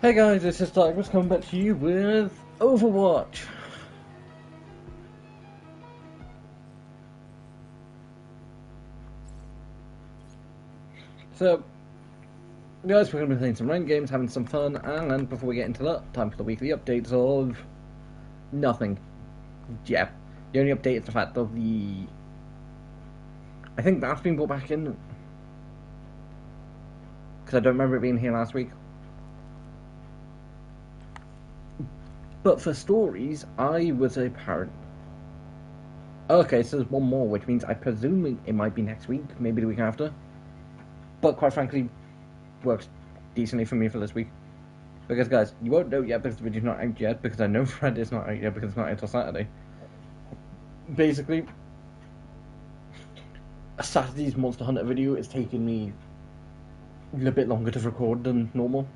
Hey guys, this is Douglas coming back to you with Overwatch. So, guys, we're going to be playing some ranked games, having some fun, and before we get into that, time for the weekly updates of nothing. Yeah, the only update is the fact of I think that's been brought back in, because I don't remember it being here last week. But for stories, I was a parent. Okay, so there's one more, which means I presume it might be next week, maybe the week after. But quite frankly, works decently for me for this week. Because guys, you won't know yet because the video's not out yet, because I know Friday's not out yet because it's not out until Saturday. Basically, Saturday's Monster Hunter video is taking me a bit longer to record than normal.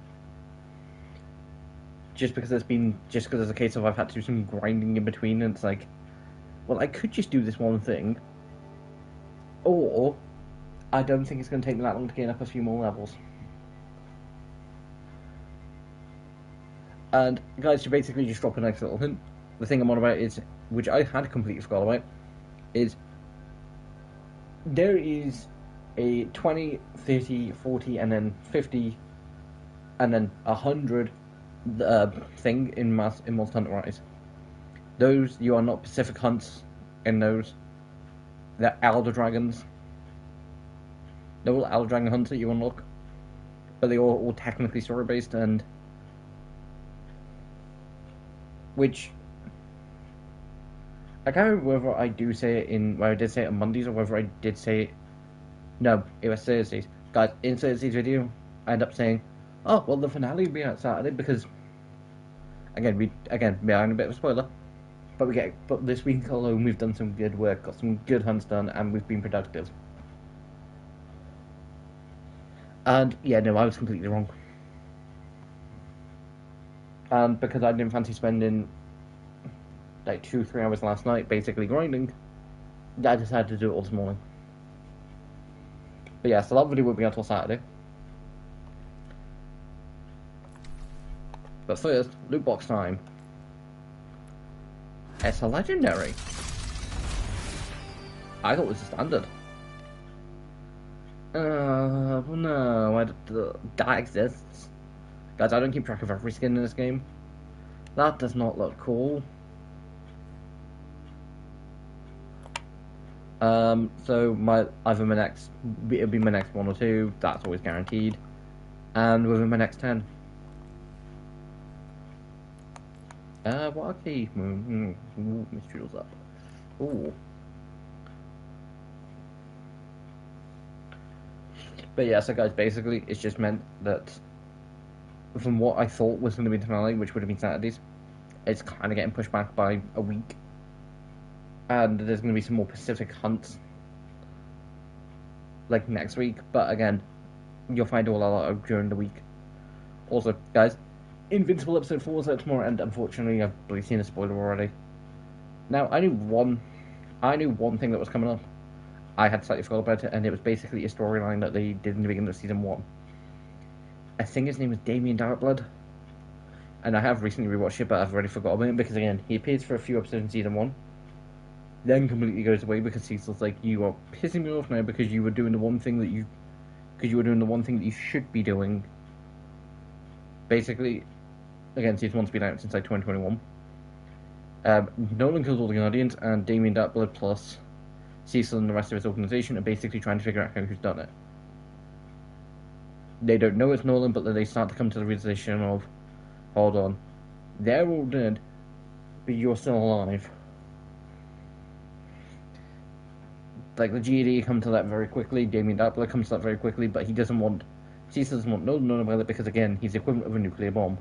Just because there's a case of I've had to do some grinding in between, and it's like, well, I could just do this one thing, or I don't think it's going to take me that long to gain up a few more levels. And guys, to basically just drop a nice little hint, the thing I'm on about is, which I had completely forgot about, is there is a 20, 30, 40, and then 50, and then 100 thing in Monster Hunter Rise. Those, you are not Pacific hunts in those. They're Elder Dragons. They're all Elder Dragon hunts that you unlock. But they are all technically story based, and which I can't remember whether I do say it where I did say it on Mondays or whether I did say it. No, it was Thursdays. Guys, in Thursday's video, I end up saying, oh, well, the finale will be out Saturday because, again, behind a bit of a spoiler, but this week alone we've done some good work, got some good hunts done, and we've been productive. And, yeah, no, I was completely wrong. And because I didn't fancy spending like 2-3 hours last night basically grinding, I decided to do it all this morning. But yeah, so that video will be until Saturday. But first, loot box time. It's a legendary. I thought it was a standard. No, that exists. Guys, I don't keep track of every skin in this game. That does not look cool. So it'll be my next 1 or 2, that's always guaranteed. And within my next 10. What are key? Mystery's up. Ooh. But yeah, so guys, basically, it's just meant that from what I thought was going to be the finale, which would have been Saturdays, it's kind of getting pushed back by a week. And there's going to be some more Pacific hunts, like next week. But again, you'll find all that out during the week. Also, guys, Invincible episode 4 is out tomorrow, and unfortunately, I've really seen a spoiler already. Now, I knew one thing that was coming up. I had slightly forgot about it, and it was basically a storyline that they did in the beginning of season 1. I think his name is Damien Darkblood, and I have recently rewatched it, but I've already forgotten about him because again, he appears for a few episodes in season 1. Then completely goes away because Cecil's like, you are pissing me off now because you were doing the one thing that you should be doing. Basically, again, season 1's been out since like 2021. Nolan kills all the Guardians, and Damien Darkblood plus Cecil and the rest of his organization are basically trying to figure out who's done it. They don't know it's Nolan, but then they start to come to the realization of, hold on, they're all dead, but you're still alive. Like, the GED come to that very quickly, Damien Darkblood comes to that very quickly, but Cecil doesn't want Nolan known about it because, again, he's the equivalent of a nuclear bomb.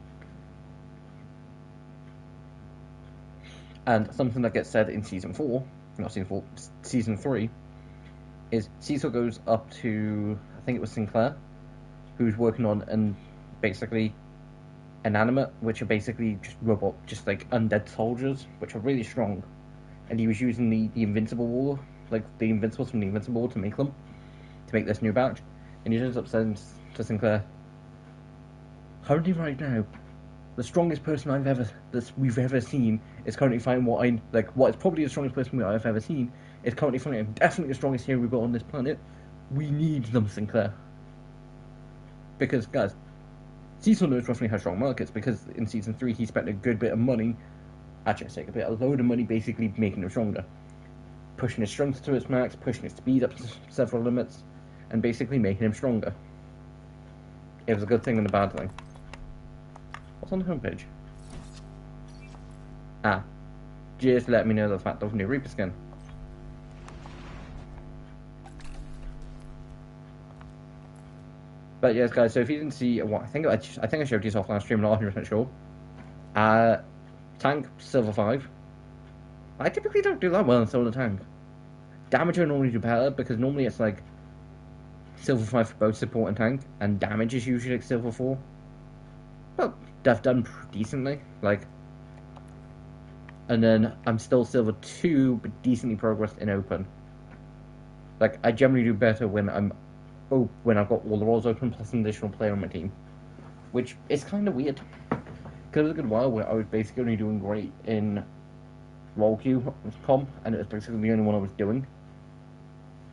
And something that gets said in season 3, is Cecil goes up to, I think it was Sinclair, who's working on, basically, Inanimate, which are basically just like undead soldiers, which are really strong. And he was using the Invincible War, like the Invincibles from the Invincible War to make this new batch. And he ends up saying to Sinclair, currently right now, the strongest person we've ever seen is currently fighting what is probably the strongest person I've ever seen is currently fighting definitely the strongest hero we've got on this planet. We need them, Sinclair. Because guys, Cecil knows roughly how strong Mark is, because in season 3 he spent a good bit of money, actually I take a load of money basically making him stronger. Pushing his strength to its max, pushing his speed up to several limits, and basically making him stronger. It was a good thing and a bad thing. What's on the homepage? Ah, just let me know the fact of new Reaper skin. But yes, guys. So if you didn't see what I think I showed you off last stream, I'm not 100% sure. Tank silver 5. I typically don't do that well in silver tank. Damage I normally do better because normally it's like silver 5 for both support and tank, and damage is usually like silver 4. But I've done decently, like. And then I'm still silver 2, but decently progressed in open. Like I generally do better when I've got all the roles open plus an additional player on my team, which is kind of weird. Because there was a good while where I was basically only doing great in role queue comp, and it was basically the only one I was doing.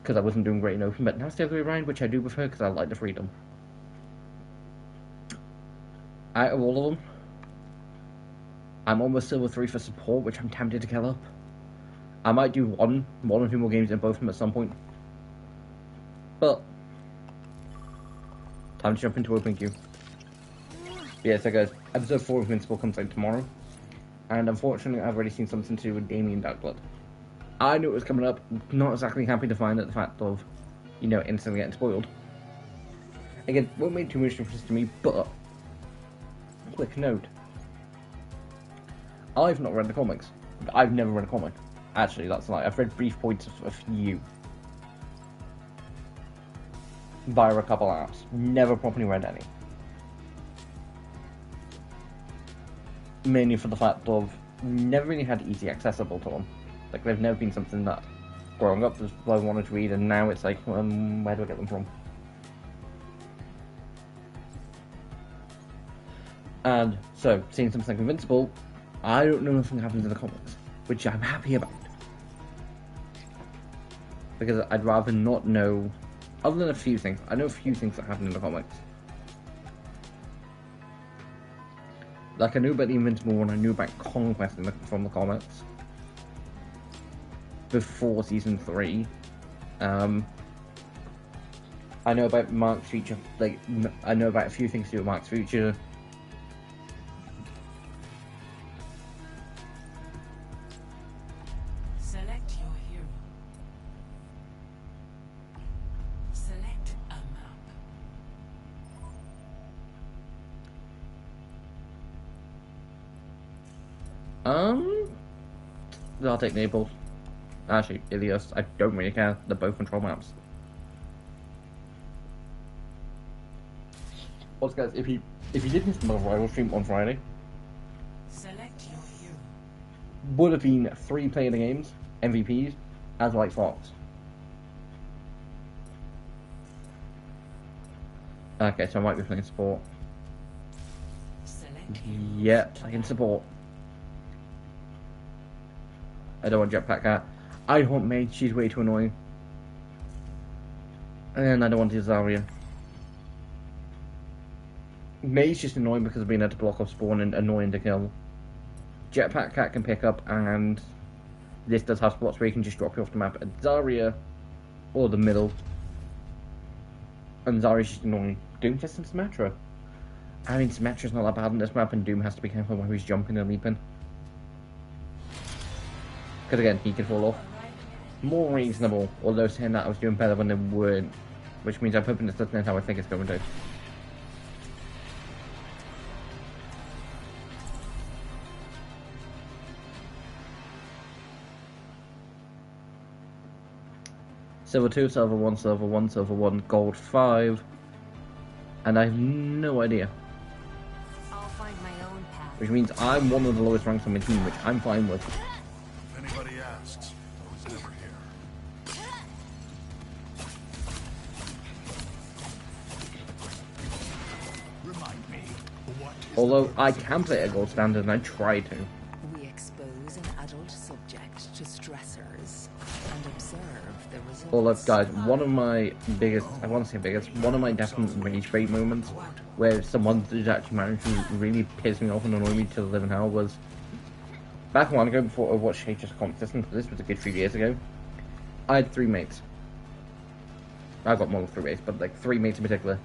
Because I wasn't doing great in open, but now it's the other way around, which I do prefer because I like the freedom. Out of all of them, I'm almost silver 3 for support, which I'm tempted to kill up. I might do one or two more games in both of them at some point. But time to jump into open queue. Yeah, so guys, episode 4 of Invincible comes out tomorrow. And unfortunately, I've already seen something to do with Damien Darkblood. I knew it was coming up, not exactly happy to find out the fact of, instantly getting spoiled. Again, won't make too much difference to me, but quick note. I've not read the comics. I've never read a comic. Actually, that's a lie. I've read brief points of a few. Via a couple apps. Never properly read any. Mainly for the fact of never really had easy accessible to them. Like they've never been something that growing up was what I wanted to read, and now it's like, where do I get them from? And so, seeing something like Invincible, I don't know nothing happens in the comics, which I'm happy about. Because I'd rather not know, other than a few things. I know a few things that happen in the comics. Like I knew about the Invincible one, I knew about Conquest from the comics. Before season 3. I know about Mark's future, I know about a few things to do with Mark's future. Select your hero. Select a map. I'll take Naples. Actually, Ilios, I don't really care. They're both control maps. Also, guys, if you did miss the rival stream on Friday, select your hero. Would have been 3 player the games, MVPs, as White Fox. Okay, so I might be playing support. Select Yep, I can support. I don't want Jetpack Cat. I don't want Mage, she's way too annoying. And I don't want Zarya. Mage's just annoying because of being able to block off spawn and annoying to kill. Jetpack Cat can pick up, and this does have spots where you can just drop you off the map. And Zarya, or the middle. And Zarya's just annoying. Doom just in Symmetra. I mean, Symmetra's not that bad in this map, and Doom has to be careful when he's jumping and leaping. Because again, he can fall off. More reasonable, although saying that I was doing better when they weren't. Which means I'm hoping this doesn't end how I think it's going to. Silver 2, Silver 1, Silver 1, Silver 1, Gold 5. And I have no idea. I'll find my own path. Which means I'm one of the lowest ranks on my team, which I'm fine with. If anybody asks, I was never here. Remind me, Although I can play at gold standard and I try to. We expose an adult subject to stressors and observe the results. Although, guys, one of my biggest, I want to say biggest, one of my definite rage bait moments where someone did actually manage to really piss me off and annoy me to the living hell was back a while ago before Overwatch changed its competition. This was a good few years ago. I had 3 mates. I got more than 3 mates, but like 3 mates in particular.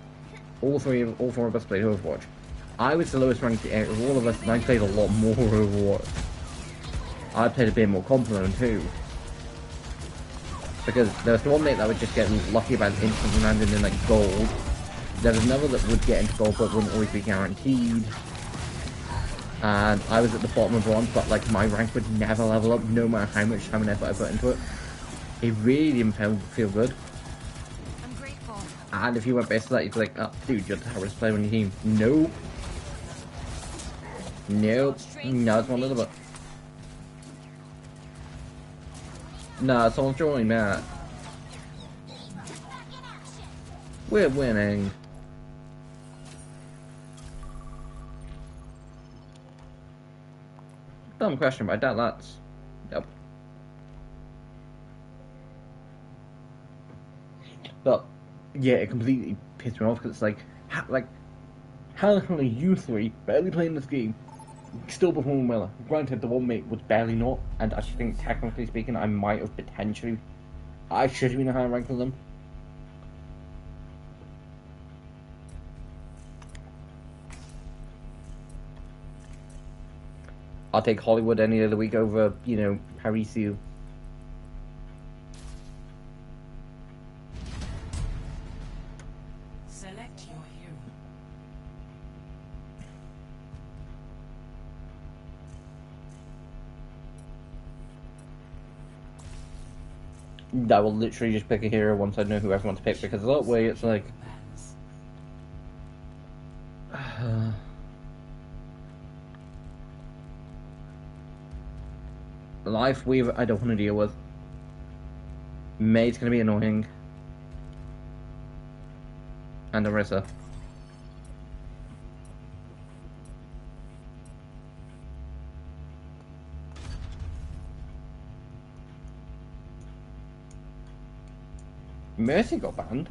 All 4 of us played Overwatch. I was the lowest ranked out of all of us, and I played a lot more Overwatch. I played a bit more Compliment too. Because there was one mate that would just get lucky about instantly landing in like gold. There was another that would get into gold but wouldn't always be guaranteed. And I was at the bottom of bronze, but like my rank would never level up no matter how much time and effort I put into it. It really didn't feel good. I'm grateful. And if you went based on that, you'd be like, oh dude, you're the hardest player on your team. Nope. Nope. No, it's one of the Nah, someone's drawing that. We're winning. Dumb question, but I doubt that's... Nope. But, yeah, it completely pissed me off, because it's like, how the hell are you 3 barely playing this game, still performing well? Granted, the one mate was barely not, and I think, technically speaking, I might have potentially... I should have been a higher rank than them. I'll take Hollywood any other week over, you know, Parisiu. Select your hero. I will literally just pick a hero once I know who everyone's picked, because that way it's like... Life Weaver I don't want to deal with. May's gonna be annoying. And Arisa. Mercy got banned.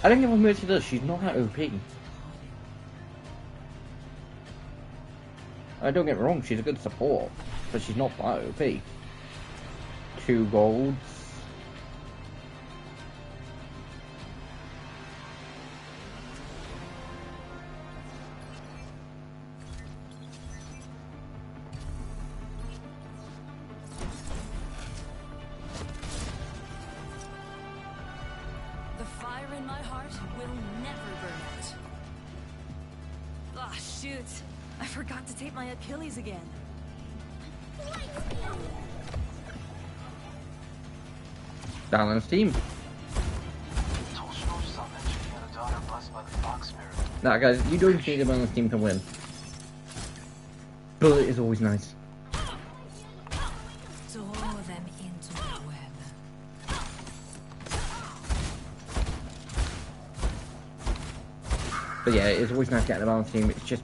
I don't know what Mercy does, she's not that OP. Don't get me wrong, she's a good support, but she's not that OP. 2 golds. The fire in my heart will never burn out. Ah, shoot. I forgot to tape my Achilles again. Balanced team. Nah, guys, you don't need a balanced team to win. Bullet is always nice. Draw them into the web. But yeah, it's always nice getting a balanced team. It just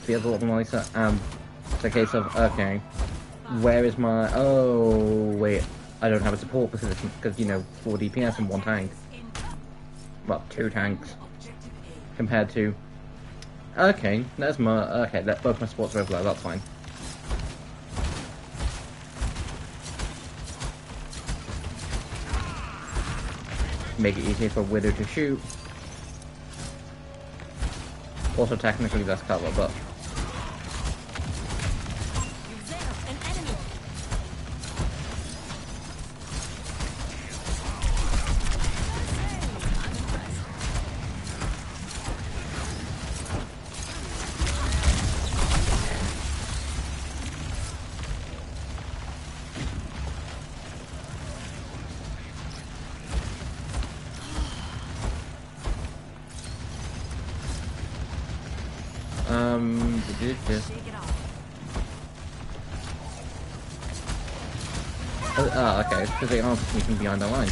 feels a lot nicer. It's a case of, okay, where is my... Oh, wait. I don't have a support because you know, 4 DPS and 1 tank. Well, 2 tanks. Compared to... Okay, that's my... Okay, both my supports are overload, that's fine. Make it easier for Widow to shoot. Also, technically, that's cover, but... Okay, it's because they aren't sneaking behind the line.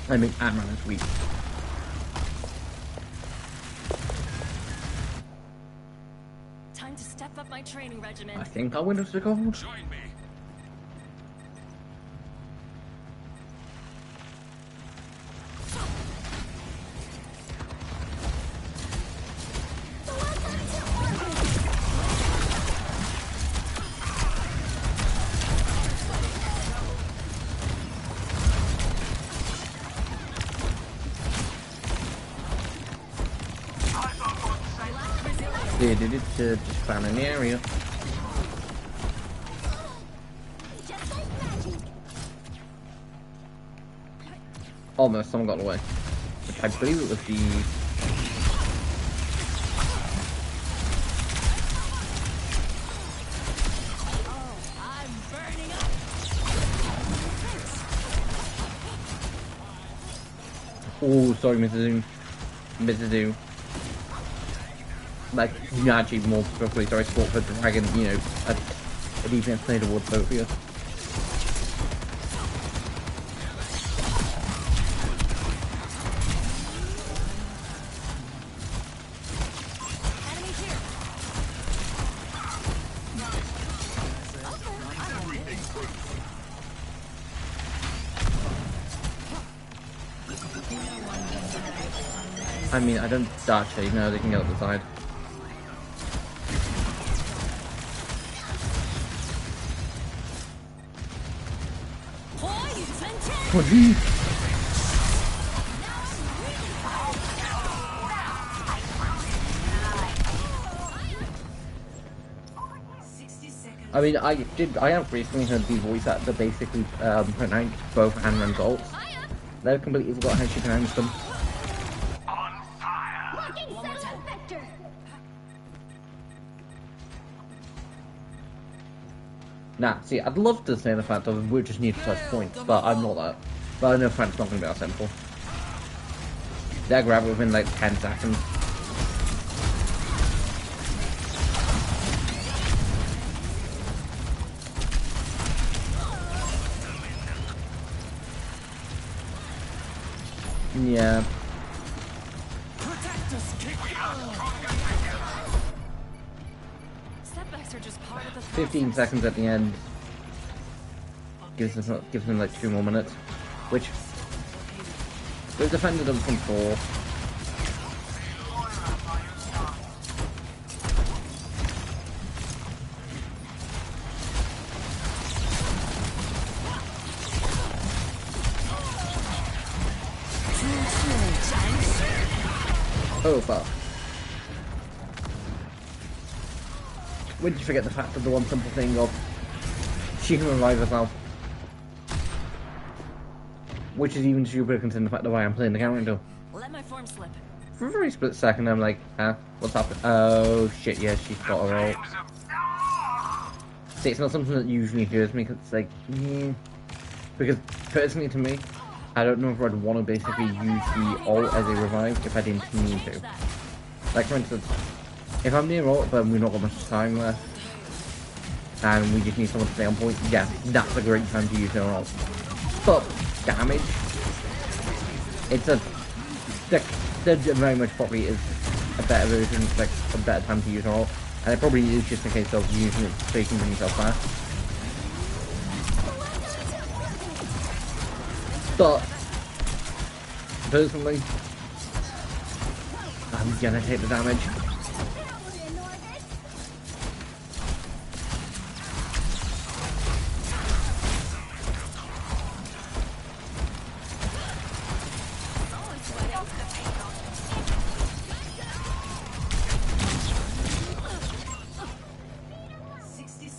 I mean, Ant-Man is weak. Time to step up my training regimen. I think I'll win this gold. Join me. Just found an area. Almost, someone got away. Which I believe it was the... I'm burning up. Oh, sorry, Mrs. Zoom. Mrs. Zoom. Like, you actually more specifically, sorry, sport for dragging, you know, a defense play towards both of you. Enemy here. I mean, I don't actually know they can get up the side. What the? I mean, I have recently heard the voice actor basically pronounce both Ant-Man's ults. They've completely forgot how she pronounced them. Nah, see, I'd love to say the fact of we just need to touch points, but I'm not that. But I know Frank's not going to be that simple. They'll grab it within like 10 seconds. Yeah. Setbacks are just part of the 15 process. seconds at the end. Gives them like 2 more minutes. Which we've defended them from 4. Oh fuck. When did you forget the fact of the one simple thing of she can revive herself? Which is even stupider considering the fact that I am playing the character. Let my form slip. For a very split second I'm like, huh? What's happening? Oh shit, yeah, she's got her ult. See, it's not something that usually occurs to me, cause it's like, because personally to me, I don't know if I'd want to basically use the ult as a revive if I didn't need to. Like for instance, if I'm near ult but we've not got much time left, and we just need someone to stay on point, yeah, that's a great time to use their ult. But damage, it's a, there very much probably is a better version, like a better time to use our ult, and it probably is just a case of using it so you can bring yourself back. But personally, I'm gonna take the damage.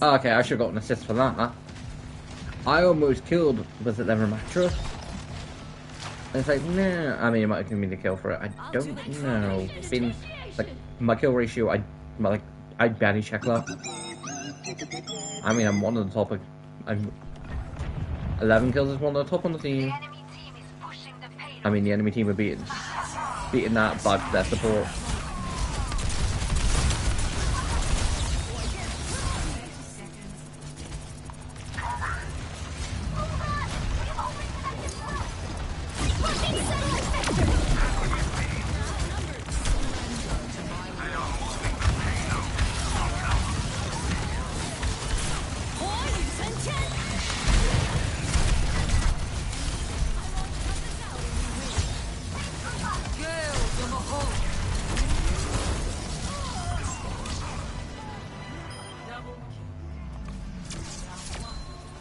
Okay, I should have got an assist for that, huh? I almost killed, was it ever mattress? And it's like, nah, I mean, it might have given me the kill for it, I don't know. Been, like, my kill ratio, I barely check that. I mean, I'm one of the top, I'm 11 kills is one of the top on the team. I mean, the enemy team are beating that by their support.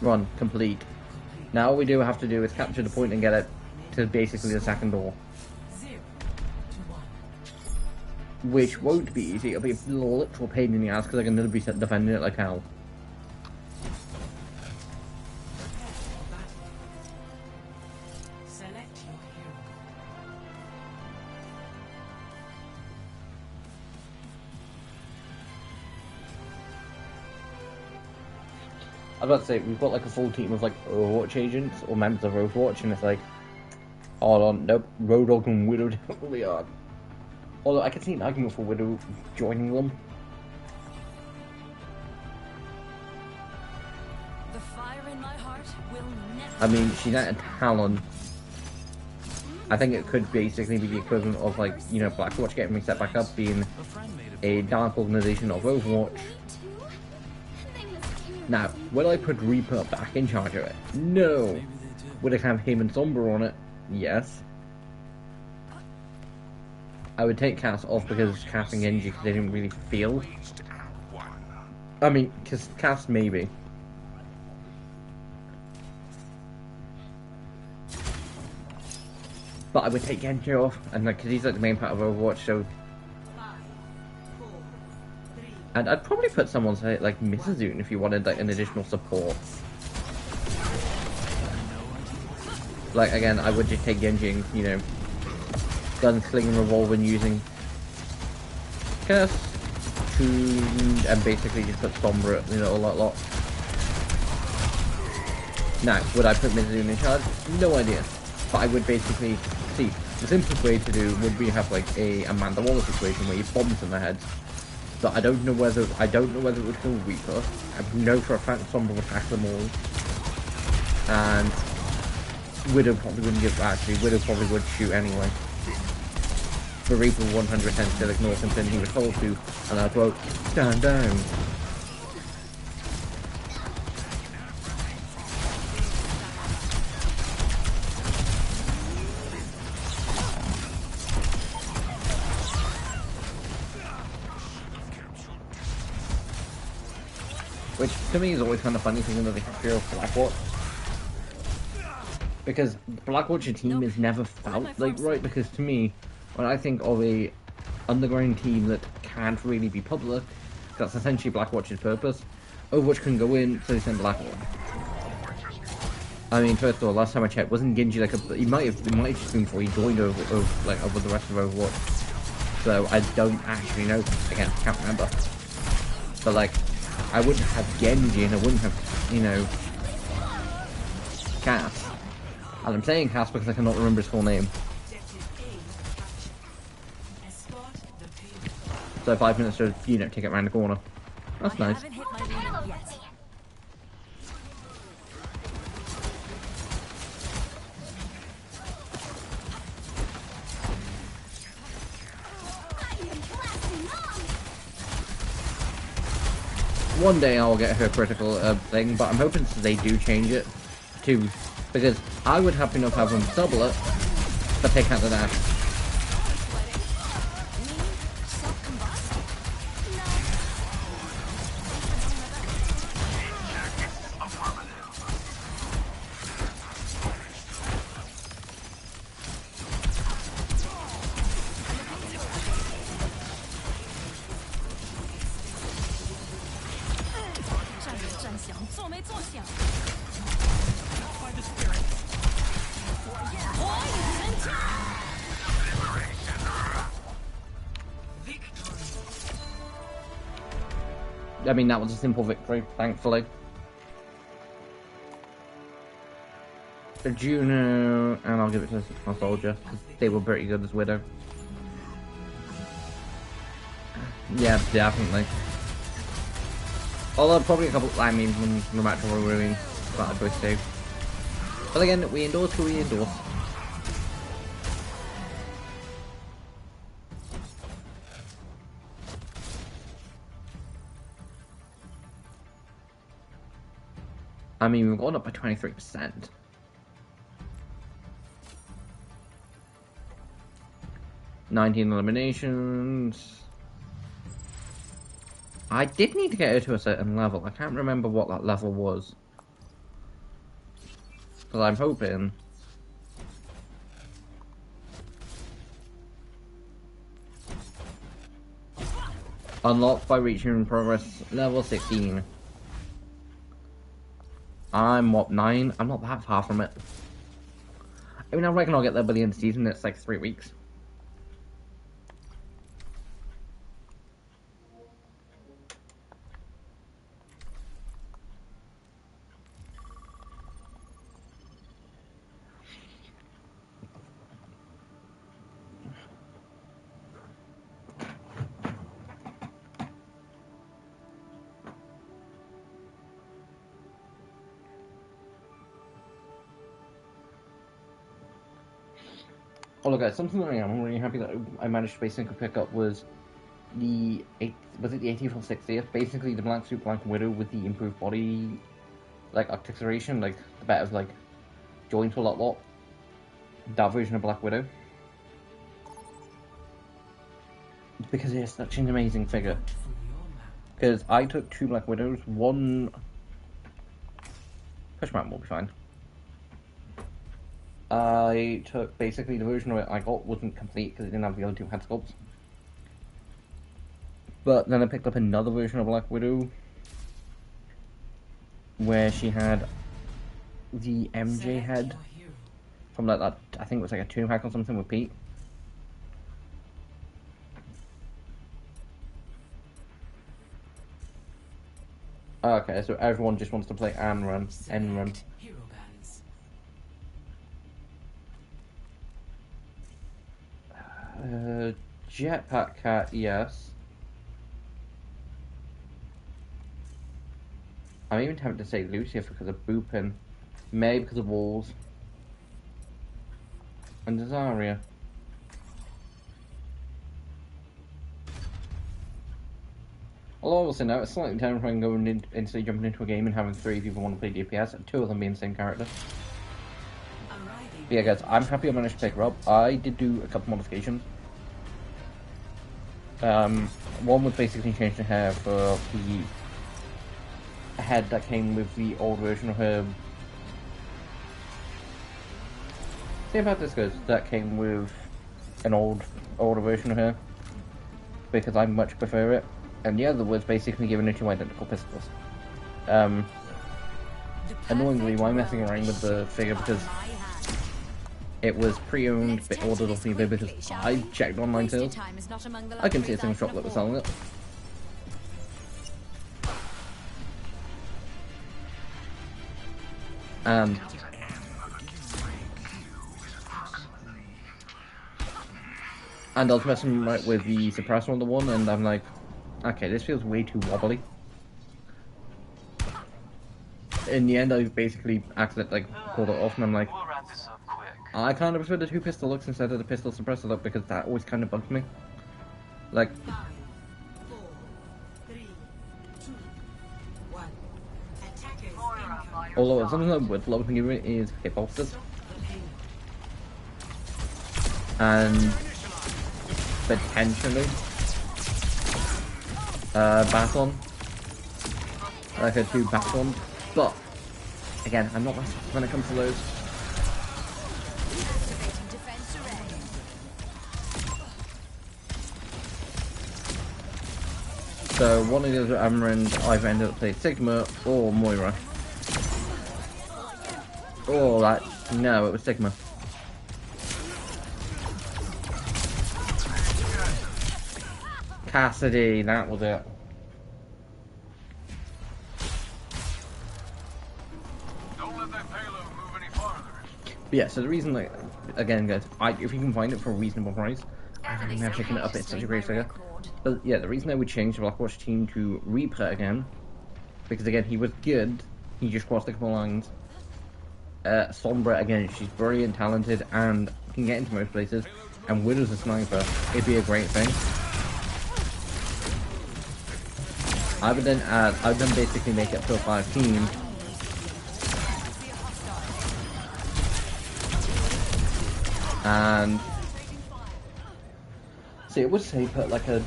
Run, complete. Now all we do have to do is capture the point and get it to basically the second door. Which won't be easy, it'll be a literal pain in the ass because I can be defending it like hell. I was about to say, we've got like a full team of like Overwatch agents or members of Overwatch, and it's like, hold on, nope, Road Dogg and Widow definitely are. Although I can see an argument for Widow joining them. The fire in my heart will never. I mean, she's at a Talon. I think it could basically be the equivalent of like, you know, Blackwatch getting reset back up, being a dark organization of Overwatch. Now, will I put Reaper back in charge of it? No. Would I have him and Sombra on it? Yes. I would take Cass off because Cass and Genji they didn't really feel. I mean, because Cass maybe. But I would take Genji off, and like, because he's like the main part of Overwatch, so. And I'd probably put someone like Mizazune if you wanted like an additional support. Like again, I would just take Genji and, you know, gunslinging, revolving, using Curse, Tune, and basically just put Sombra, you know, all that lot. Now, would I put Mizazune in charge? No idea. But I would basically see the simplest way to do would be have like a Amanda Waller situation where you bombs in the heads. But I don't know whether it would kill Reaper. I know for a fact Sombra would attack them all. And Widow probably wouldn't give Widow probably would shoot anyway. The Reaper 100% still ignores something he was told to, and I quote, stand down. Which, to me, is always kind of funny thinking of the history of Blackwatch. Because Blackwatch team is never felt like right, because to me, when I think of a underground team that can't really be public, that's essentially Blackwatch's purpose. Overwatch can go in, so they send Blackwatch. I mean, first of all, last time I checked, wasn't Genji like a... It might have just been before he joined over the rest of Overwatch. So I don't actually know. Again, can't remember. But like, I wouldn't have Genji and I wouldn't have, you know, Cass. And I'm saying Cass because I cannot remember his full name. So 5 minutes to, you know, take it around the corner. That's nice. One day I'll get her critical thing, but I'm hoping they do change it too, because I would happy enough have them double it, but take out the dash. I mean, that was a simple victory, thankfully. A Juno, and I'll give it to my soldier, because they were pretty good as Widow. Yeah, definitely. Although probably a couple, I mean, when the match will ruin that choice too. But again, we endorse who we endorse. I mean, we've gone up by 23%. $19 eliminations. I did need to get her to a certain level. I can't remember what that level was. Because I'm hoping... Unlocked by reaching progress level 16. I'm what, 9? I'm not that far from it. I mean, I reckon I'll get there by the end of the season. It's like 3 weeks. Oh look, guys, something that I'm really happy that I managed to basically pick up was the was it the 18th or 60th? Basically, the Black Suit Black Widow with the improved body, like articulation, like the better like joints a lot. That version of Black Widow, because it's such an amazing figure. Because I took 2 Black Widows, one Pushman will be fine. I took basically the version of it I got wasn't complete because it didn't have the other 2 head sculpts. But then I picked up another version of Black Widow where she had the MJ head from like that, I think it was like a 2 pack or something with Pete. Okay, so everyone just wants to play End Run. Jetpack Cat, yes. I'm even tempted to say Lucia because of Boopin. May because of Walls. And Zarya. Although I will say now, it's slightly terrifying going instantly jumping into a game and having 3 people want to play DPS and 2 of them being the same character. But yeah guys, I'm happy I managed to pick her up. I did do a couple modifications. One was basically change the hair for the head that came with the old version of her. See about this goes, that came with an older version of her, because I much prefer it. And the other was basically giving her 2 identical pistols. Annoyingly, why messing around with the figure because it was pre-owned, but ordered off eBay because I checked online sales. I couldn't see a single shop that was selling it. And I was messing with the suppressor on the one, and I'm like, okay, this feels way too wobbly. In the end, I basically accidentally pulled it off, and I'm like, I kind of prefer the 2 pistol looks instead of the pistol suppressor look because that always kind of bugs me. Like, although something I would love to give it is hip holsters and potentially baton, like a 2 baton, but again, I'm not that when it comes to those. So one of the other Amaranth, I've ended up playing Sigma or Moira. Oh, no, it was Sigma. Cassidy, that was it. Don't let that payload move any farther. But yeah, so the reason, like, again, guys, if you can find it for a reasonable price, I think I'm picking it up. It's such a great figure. But yeah, the reason I would change the Blackwatch team to Reaper again, because again, he was good, he just crossed a couple lines. Sombra, again, she's brilliant, talented, and can get into most places. And Widow's a sniper, it'd be a great thing. I would then basically make it to a 5 team. And see, it would say put like a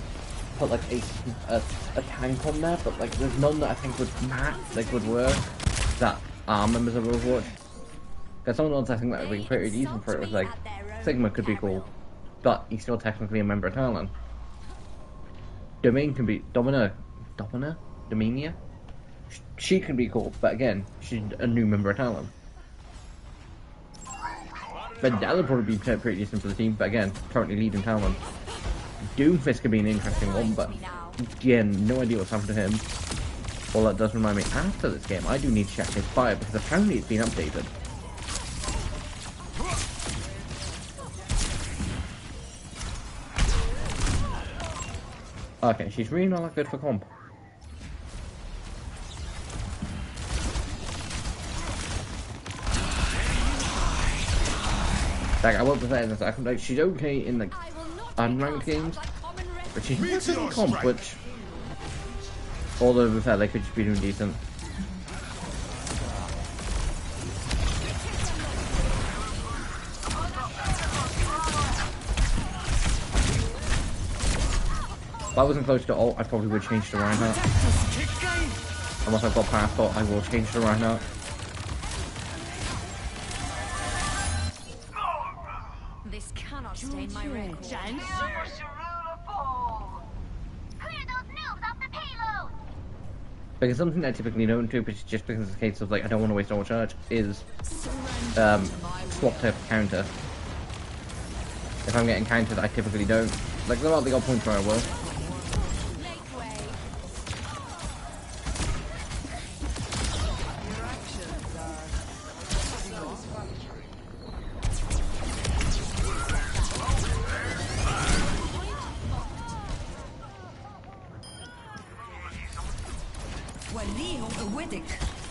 tank on there, but like there's none that I think would match, like would work, that are members of Overwatch. Because someone else I think that would be pretty decent for it was like, Sigma could be cool, but he's still technically a member of Talon. Domain can be Domina, Dominia. She can be cool, but again, she's a new member of Talon. Vendetta would probably be pretty decent for the team, but again, currently leading Talon. Doomfist could be an interesting one, but again, no idea what's happened to him. All that does remind me, after this game, I do need to check his fire because apparently it's been updated. Okay, she's really not that good for comp. Like, I won't say this, like, she's okay in like unranked games, but she's not good in comp, which, although with her, they could just be doing decent. If I wasn't close to ult, I probably would change to Reinhardt. Unless I've got passport, I will change to Reinhardt. This cannot stain my record. Because something I typically don't do, but it's just because it's a case of like I don't want to waste all charge, is swap to counter. If I'm getting countered, I typically don't. Like there are the odd points where I will.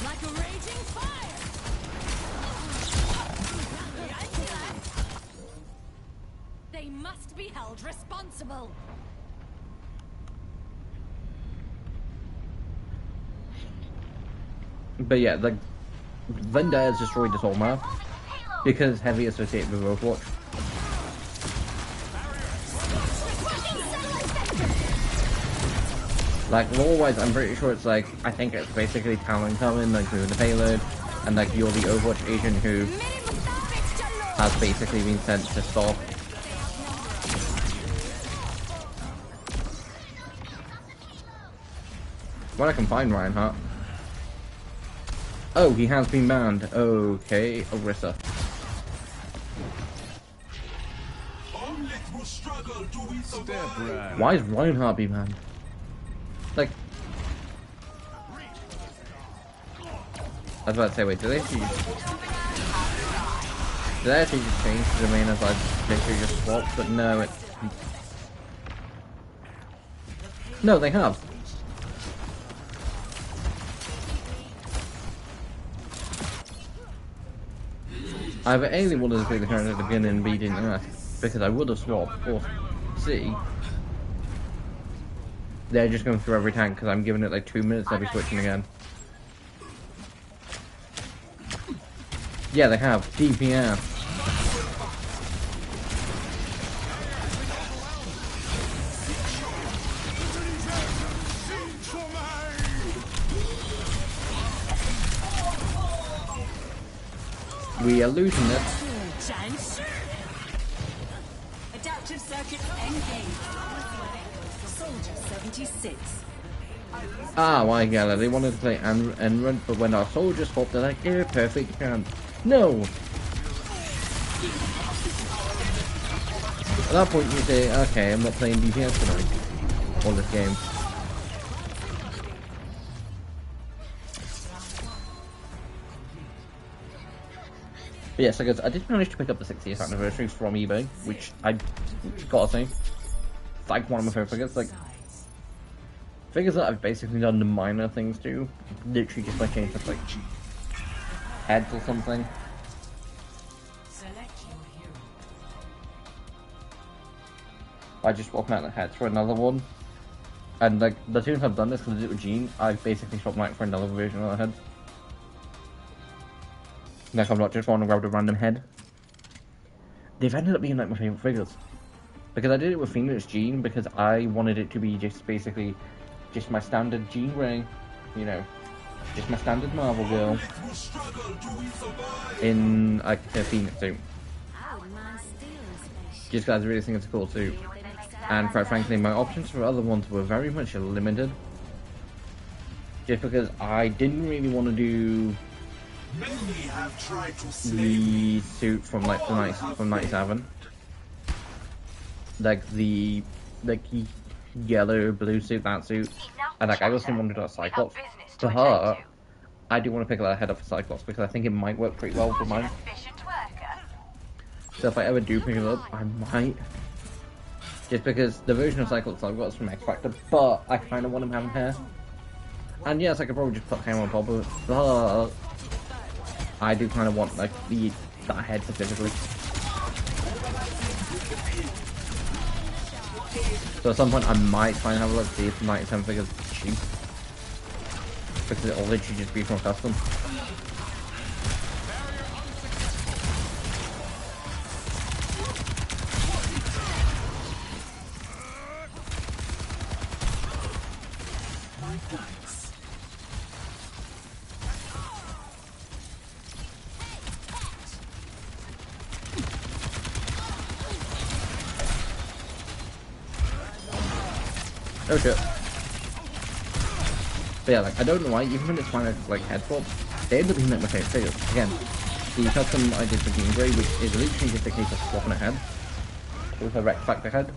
Like a raging fire. They must be held responsible. But yeah, like Vendetta has destroyed this whole map because it's heavily associated with Overwatch. Like lore-wise, I'm pretty sure it's like I think it's basically Talon coming, like moving the payload, and like you're the Overwatch agent who has basically been sent to stop. Well, I can find Reinhardt. Oh, he has been banned. Okay, Orisa. Why is Reinhardt being banned? Like, I was about to say, wait, did they actually just change the domain as I literally just swapped? But no, it... No, they have. Either A, they wanted to play the current at the beginning and B, didn't ask, because I would have swapped, or C, they're just going through every tank because I'm giving it like 2 minutes, they'll be switching again. Yeah, they have. DPS. We are losing it. Adaptive circuit engaged. Soldier 76. Ah, why, Gala? They wanted to play Enron, but when our soldiers swapped, they're like, yeah, perfect, can. No! At that point, you say, okay, I'm not playing DPS tonight. Or this game. But yes, I guess I did manage to pick up the 60th anniversary from eBay, which I gotta say, it's like one of my favorite figures. Like, figures that I've basically done the minor things to, literally just by changing up like heads or something. I just swap out the heads for another one, and like the two times I've done this because I did it with Jean, I've basically swapped out for another version of the head. Like I'm not just wanting to grab a random head. They've ended up being like my favourite figures. Because I did it with Phoenix Jean because I wanted it to be just basically just my standard Jean ring, you know. just my standard Marvel girl in like a Phoenix suit. I wouldn't mind stealing a spaceship. Just because I really think it's a cool suit. And quite frankly, my options for other ones were very much limited. Just because I didn't really want to do the suit from like from '97, like the yellow blue suit, that suit, and like I also wanted to do a Cyclops. For her, I do want to pick that head up for Cyclops because I think it might work pretty well for mine. So if I ever do pick it up, I might. Just because the version of Cyclops I've got is from X Factor, but I kind of want him having hair. And yes, I could probably just put hair on top of it, but I do kind of want like that head specifically. So at some point I might try and have a look, see if the 97 figures cheap. Because it'll literally just be from custom. Oh shit. But yeah, like, I don't know why, even when it's fine like head swap, they end up being like my favorite figures. Again, the custom I did for Jean Grey, which is literally just a case of swapping a head with a Rex Factor head.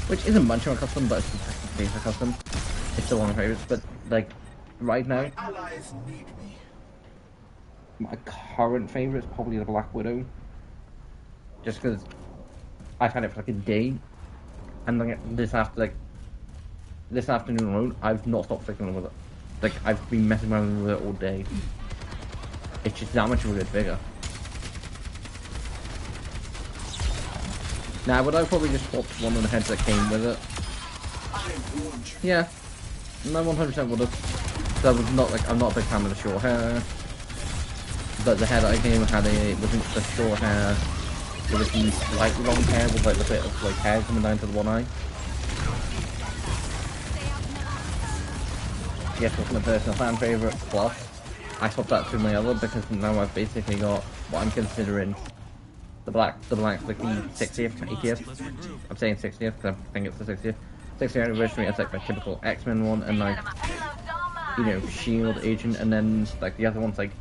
Which isn't much of a custom, but it's a case of custom. It's still one of my favorites, but like, right now, my current favorite is probably the Black Widow. Just because I've had it for like a day, and like this afternoon alone, I've not stopped fiddling with it. Like, I've been messing around with it all day. It's just that much of a good figure. Now, would I probably just swap one of the heads that came with it? Yeah, no, 100% would have. That was not like, I'm not a big fan of the short hair, but the hair that I came with wasn't just the short hair. It was the slightly long hair with like a bit of like hair coming down to the one eye. Yes, that's my personal fan favourite, plus I swapped that to my other because now I've basically got what I'm considering the black like the 60th, 80th. I'm saying 60th because I think it's the 60th anniversary. It's like my typical X-Men one, and like, you know, Shield agent, and then like the other one's like,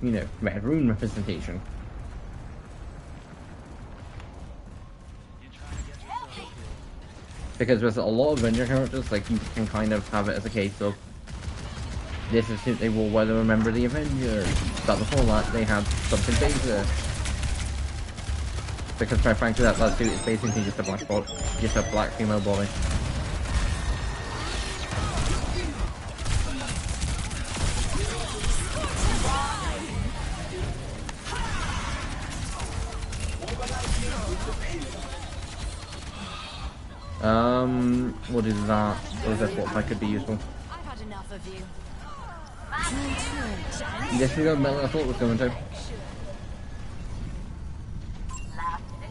you know, Red Room representation. Because with a lot of Avenger characters, like, you can kind of have it as a case of this is who they will well remember the Avengers, but before that they had something bigger. Because quite frankly that suit is basically just a black body, just a black female body. What is that? What is this? What that could be useful? I've had enough of you. Yes, we got metal. I thought it was going to. This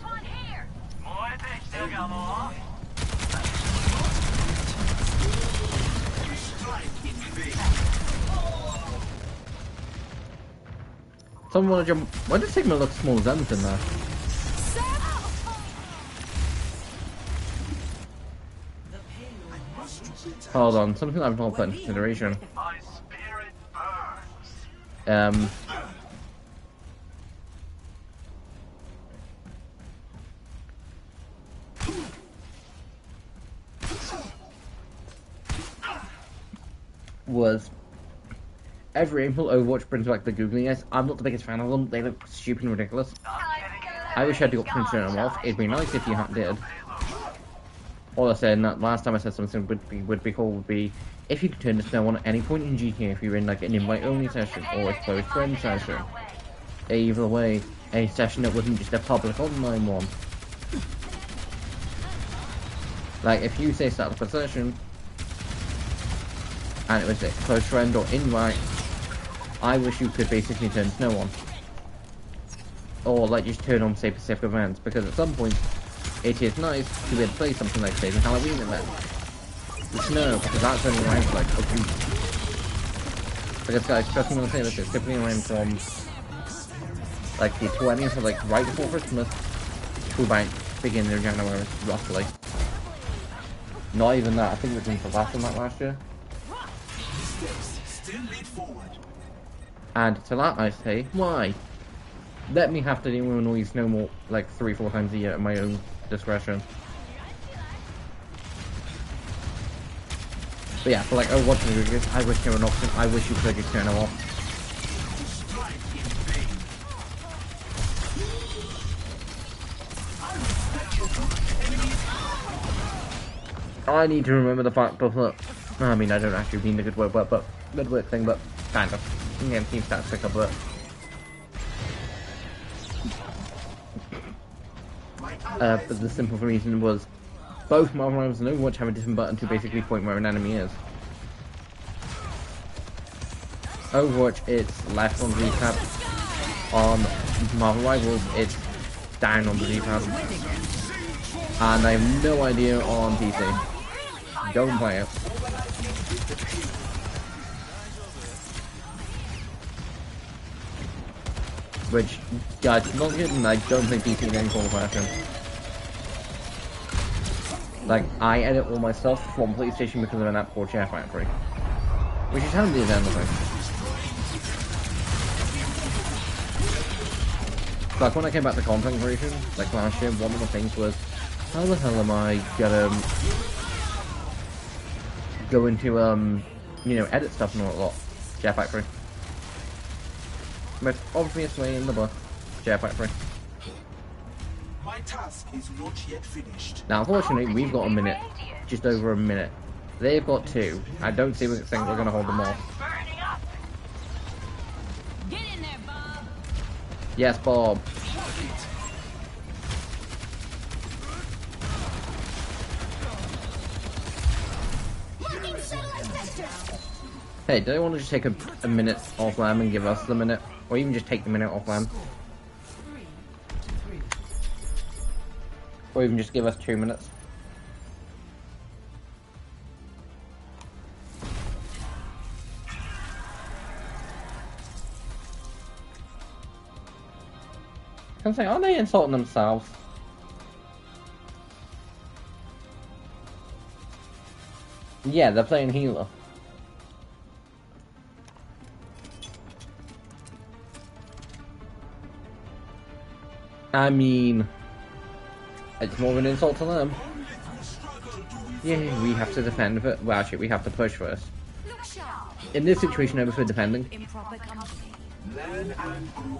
one here. Still got more. Someone want to jump? Why does Sigma look small as anything there? Hold on, something I've not put in consideration. My spirit burns. Was every April Overwatch brings back the googly eyes. I'm not the biggest fan of them. They look stupid and ridiculous. I wish I had the option to turn them off. It'd be nice if you did. All I said, and last time I said something would be cool, would be if you could turn this down at any point in GTA if you're in like an invite only session or a closed friend session. Either way, a session that wasn't just a public online one. Like if you say start up a session and it was a close friend or invite, I wish you could basically turn to no one. Or like just turn on say Pacific events, because at some point it is nice to be able to play something like say the Halloween event. No, because that's only around for like a week. Because guys, trust me when I say this, it's typically around from like the 20th, or like right before Christmas, to about beginning of January, roughly. Not even that, I think it was for less than that last year. And to that I say, why? Let me have to deal with noise no more, like 3-4 times a year at my own discretion. But yeah, for like Overwatch videos, I wish there were an option. I wish you could just turn them off. I need to remember the fact of that. I mean, I don't actually mean the good word thing, but kind of. Yeah, team stats pick up, but. But the simple reason was both Marvel Rivals and Overwatch have a different button to basically point where an enemy is. Overwatch, it's left on the D-pad. On Marvel Rivals, it's down on the D-pad. And I have no idea on PC. Don't play it. Which, guys, not good, and I don't think PC is any form of fashion. Like, I edit all my stuff from PlayStation because of an app called Share Factory. Which is handy as anything. Like, when I came back to content creation, like last year, one of the things was, how the hell am I gonna go into, you know, edit stuff and all that? Share Factory. Most obvious way in the book, Share Factory. My task is not yet finished. Now, unfortunately, we've got a minute, just over a minute. They've got 2. I don't think we're going to hold them off. Get in there, Bob. Yes, Bob. Hey, do they want to just take a minute off them and give us the minute? Or even just take the minute off them? Or even just give us 2 minutes? I'm saying, aren't they insulting themselves? Yeah, they're playing healer. I mean, it's more of an insult to them. Yeah, we have to defend, but well, actually, we have to push first. In this situation, I prefer defending. Improper company. Learn and grow.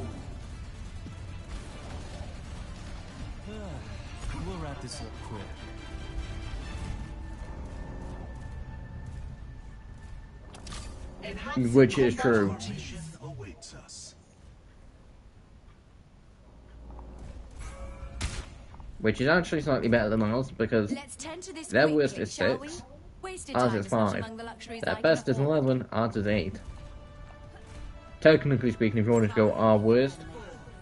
We'll wrap this up quick. Which is true. Awaits us. Which is actually slightly better than ours, because Let's tend to this their quickly, worst is shall we? 6, Wasted ours time is is not 5. among the luxuries Their I best can is afford. 11, ours is 8. Technically speaking, if you wanted to go our worst,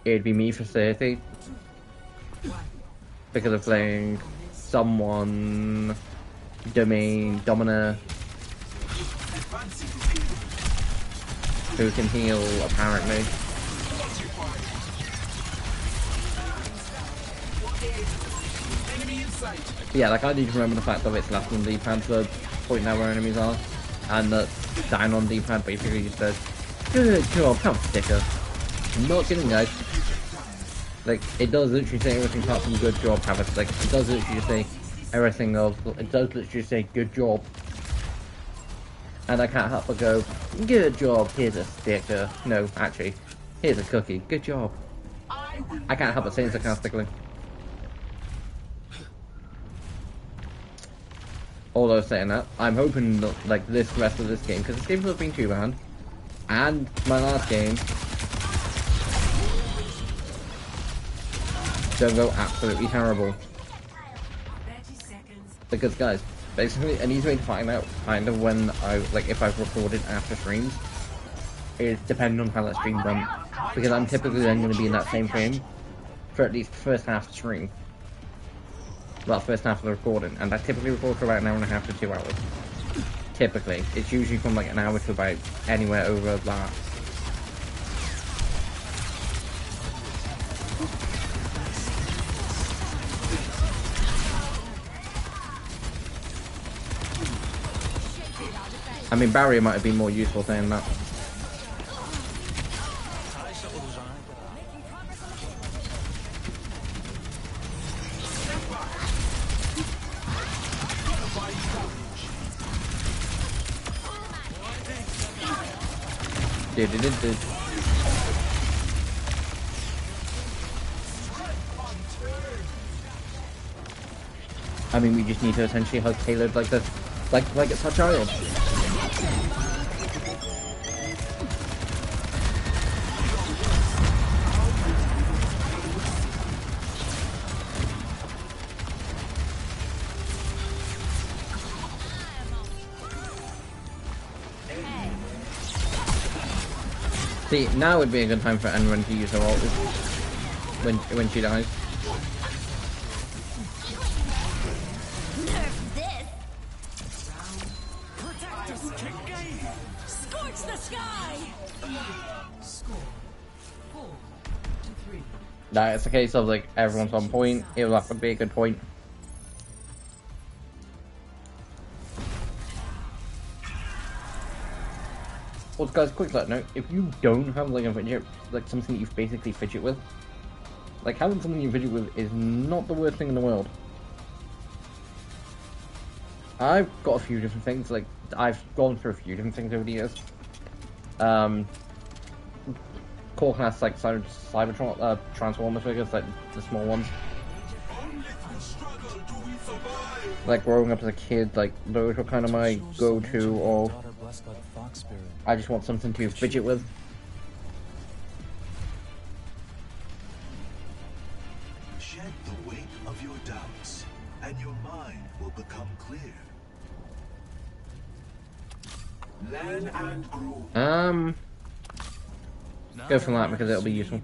it'd be me for 30. Because of playing someone, Domina, who can heal, apparently. Yeah, like I need to remember the fact that it's left on D-pad for pointing out where enemies are, and that down on D-pad basically just says, good job, have a sticker. I'm not kidding, guys. Like, it does literally say everything apart from good job, have a, like, it does literally just say everything of, it does literally say good job. And I can't help but go, good job, here's a sticker. No, actually, here's a cookie, good job. I can't help but saying sarcastically. Although saying that, I'm hoping that, like, this rest of this game, because this game's not been too bad, and my last game, don't go absolutely terrible. Because, guys, basically, an easy way to find out kind of when I, like, if I've recorded after streams is depending on how that stream went. Because I'm typically then going to be in that same frame for at least the first half of the stream. Well, first half of the recording, and I typically record for about an hour and a half to 2 hours. typically. It's usually from like an hour to about anywhere over that. I mean, barrier might have been more useful saying that. Did. I mean, we just need to essentially hug payload like this, like it's our child. See, now would be a good time for anyone to use her ult when she dies. Nerf this! Scorch the sky! Nah, it's a case of like everyone's on point. It will have to be a good point. Also, guys, quick side note: if you don't have like a fidget, like something that you basically fidget with, like having something you fidget with is not the worst thing in the world. I've got a few different things. Like I've gone through a few different things over the years. Core class like Cybertron Transformer figures, like the small ones. Like growing up as a kid, like those were kind of my go-to, or I just want something to fidget with. Shed the weight of your doubts, and your mind will become clear. Learn and grow. Go for that because it'll be useful.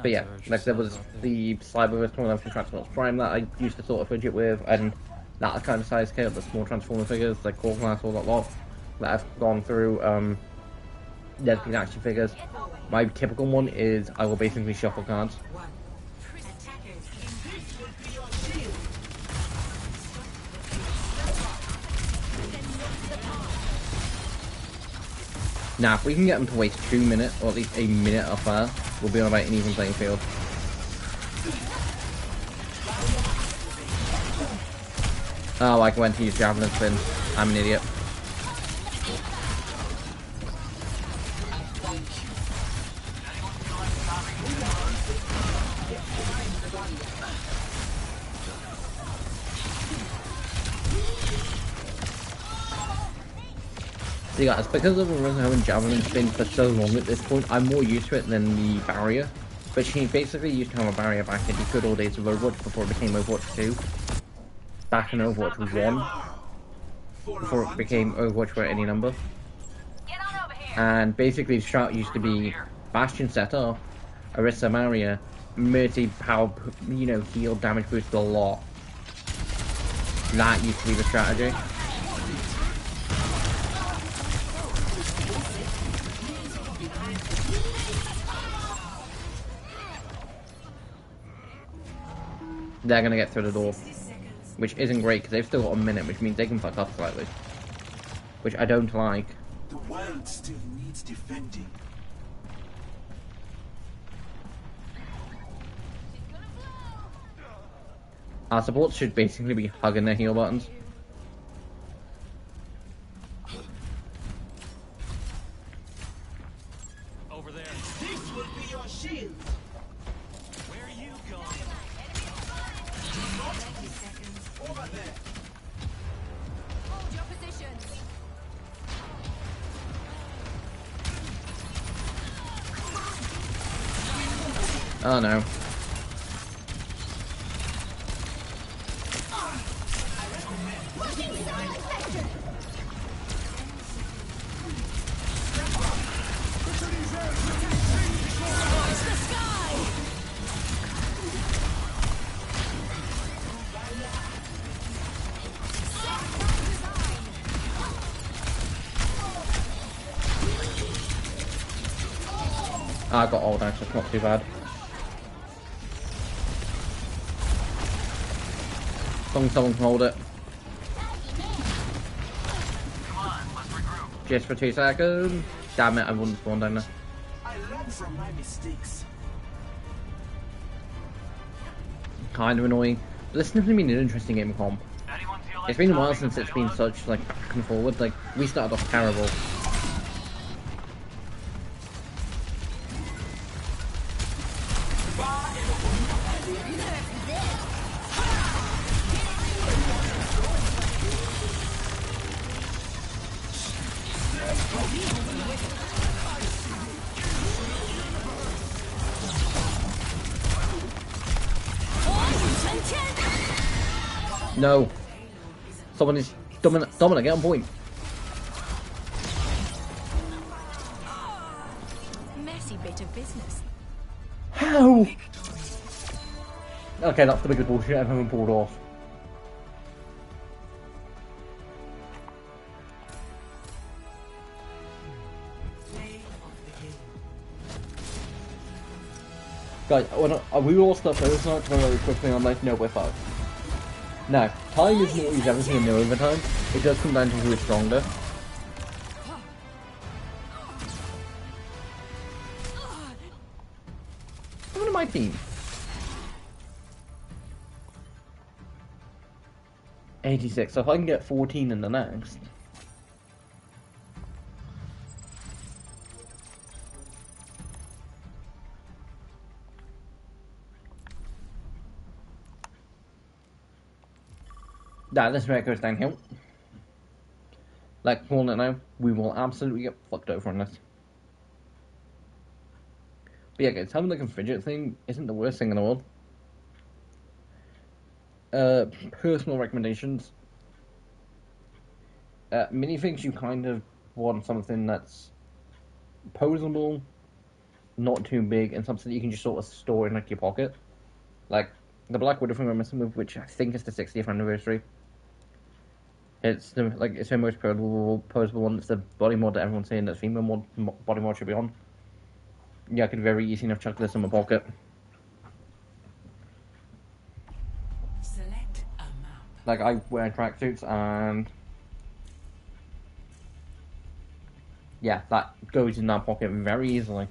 But yeah, like there was the Cyberverse tournament from Transformers Prime that I used to sort of fidget with, and that kind of size scale, the small Transformer figures, like Core Class, all that lot that I've gone through. There's been action figures. My typical one is I will basically shuffle cards. Now, if we can get them to waste 2 minutes, or at least a minute of fire, we'll be on about an even playing field. Oh, I went to use Javelin Spin. I'm an idiot. So yeah, it's because of having Javelin Spin for so long at this point, I'm more used to it than the barrier. But she basically used to have a barrier back in the good old days of Overwatch before it became Overwatch 2. Back in Overwatch 1. Before it became Overwatch for any number. And basically the strat used to be Bastion set off, Orisa Maria, Mercy power, you know, heal, damage boost a lot. That used to be the strategy. They're gonna get through the door, which isn't great because they've still got a minute, which means they can fuck off slightly, which I don't like. The world still needs defending. Our supports should basically be hugging their heal buttons. Over there. This will be your shield. Where are you going? Over there. Hold your positions. Oh no. I got all that, so it's not too bad. As long as someone can hold it. Just for 2 seconds. Damn it, I wouldn't spawn down there. I learn from my mistakes. Kind of annoying. But this has definitely been an interesting game of comp. It's been a while since it's been such, like, back and forward. Like, we started off terrible. No. Someone is Dominic, get on point. Messy bit of business. How? Okay, that's the biggest bullshit I've ever pulled off. Guys, we all stuff over tonight very quickly on like no we're fucked. Now, time isn't always everything in the overtime. It does come down to who is stronger. Come to my team. 86, so if I can get 14 in the next. This rate goes downhill. Like, calling it now, we will absolutely get fucked over on this. But yeah, guys, having like a fidget thing isn't the worst thing in the world. Personal recommendations. Minifigs, you kind of want something that's posable, not too big, and something that you can just sort of store in like your pocket. Like the Black Widow thing we're messing with, which I think is the 60th anniversary. It's the it's the most posable one. It's the body mod that everyone's saying that female body mod should be on. Yeah, I could very easy enough chuck this in my pocket. Select a map. Like I wear tracksuits and yeah, that goes in that pocket very easily.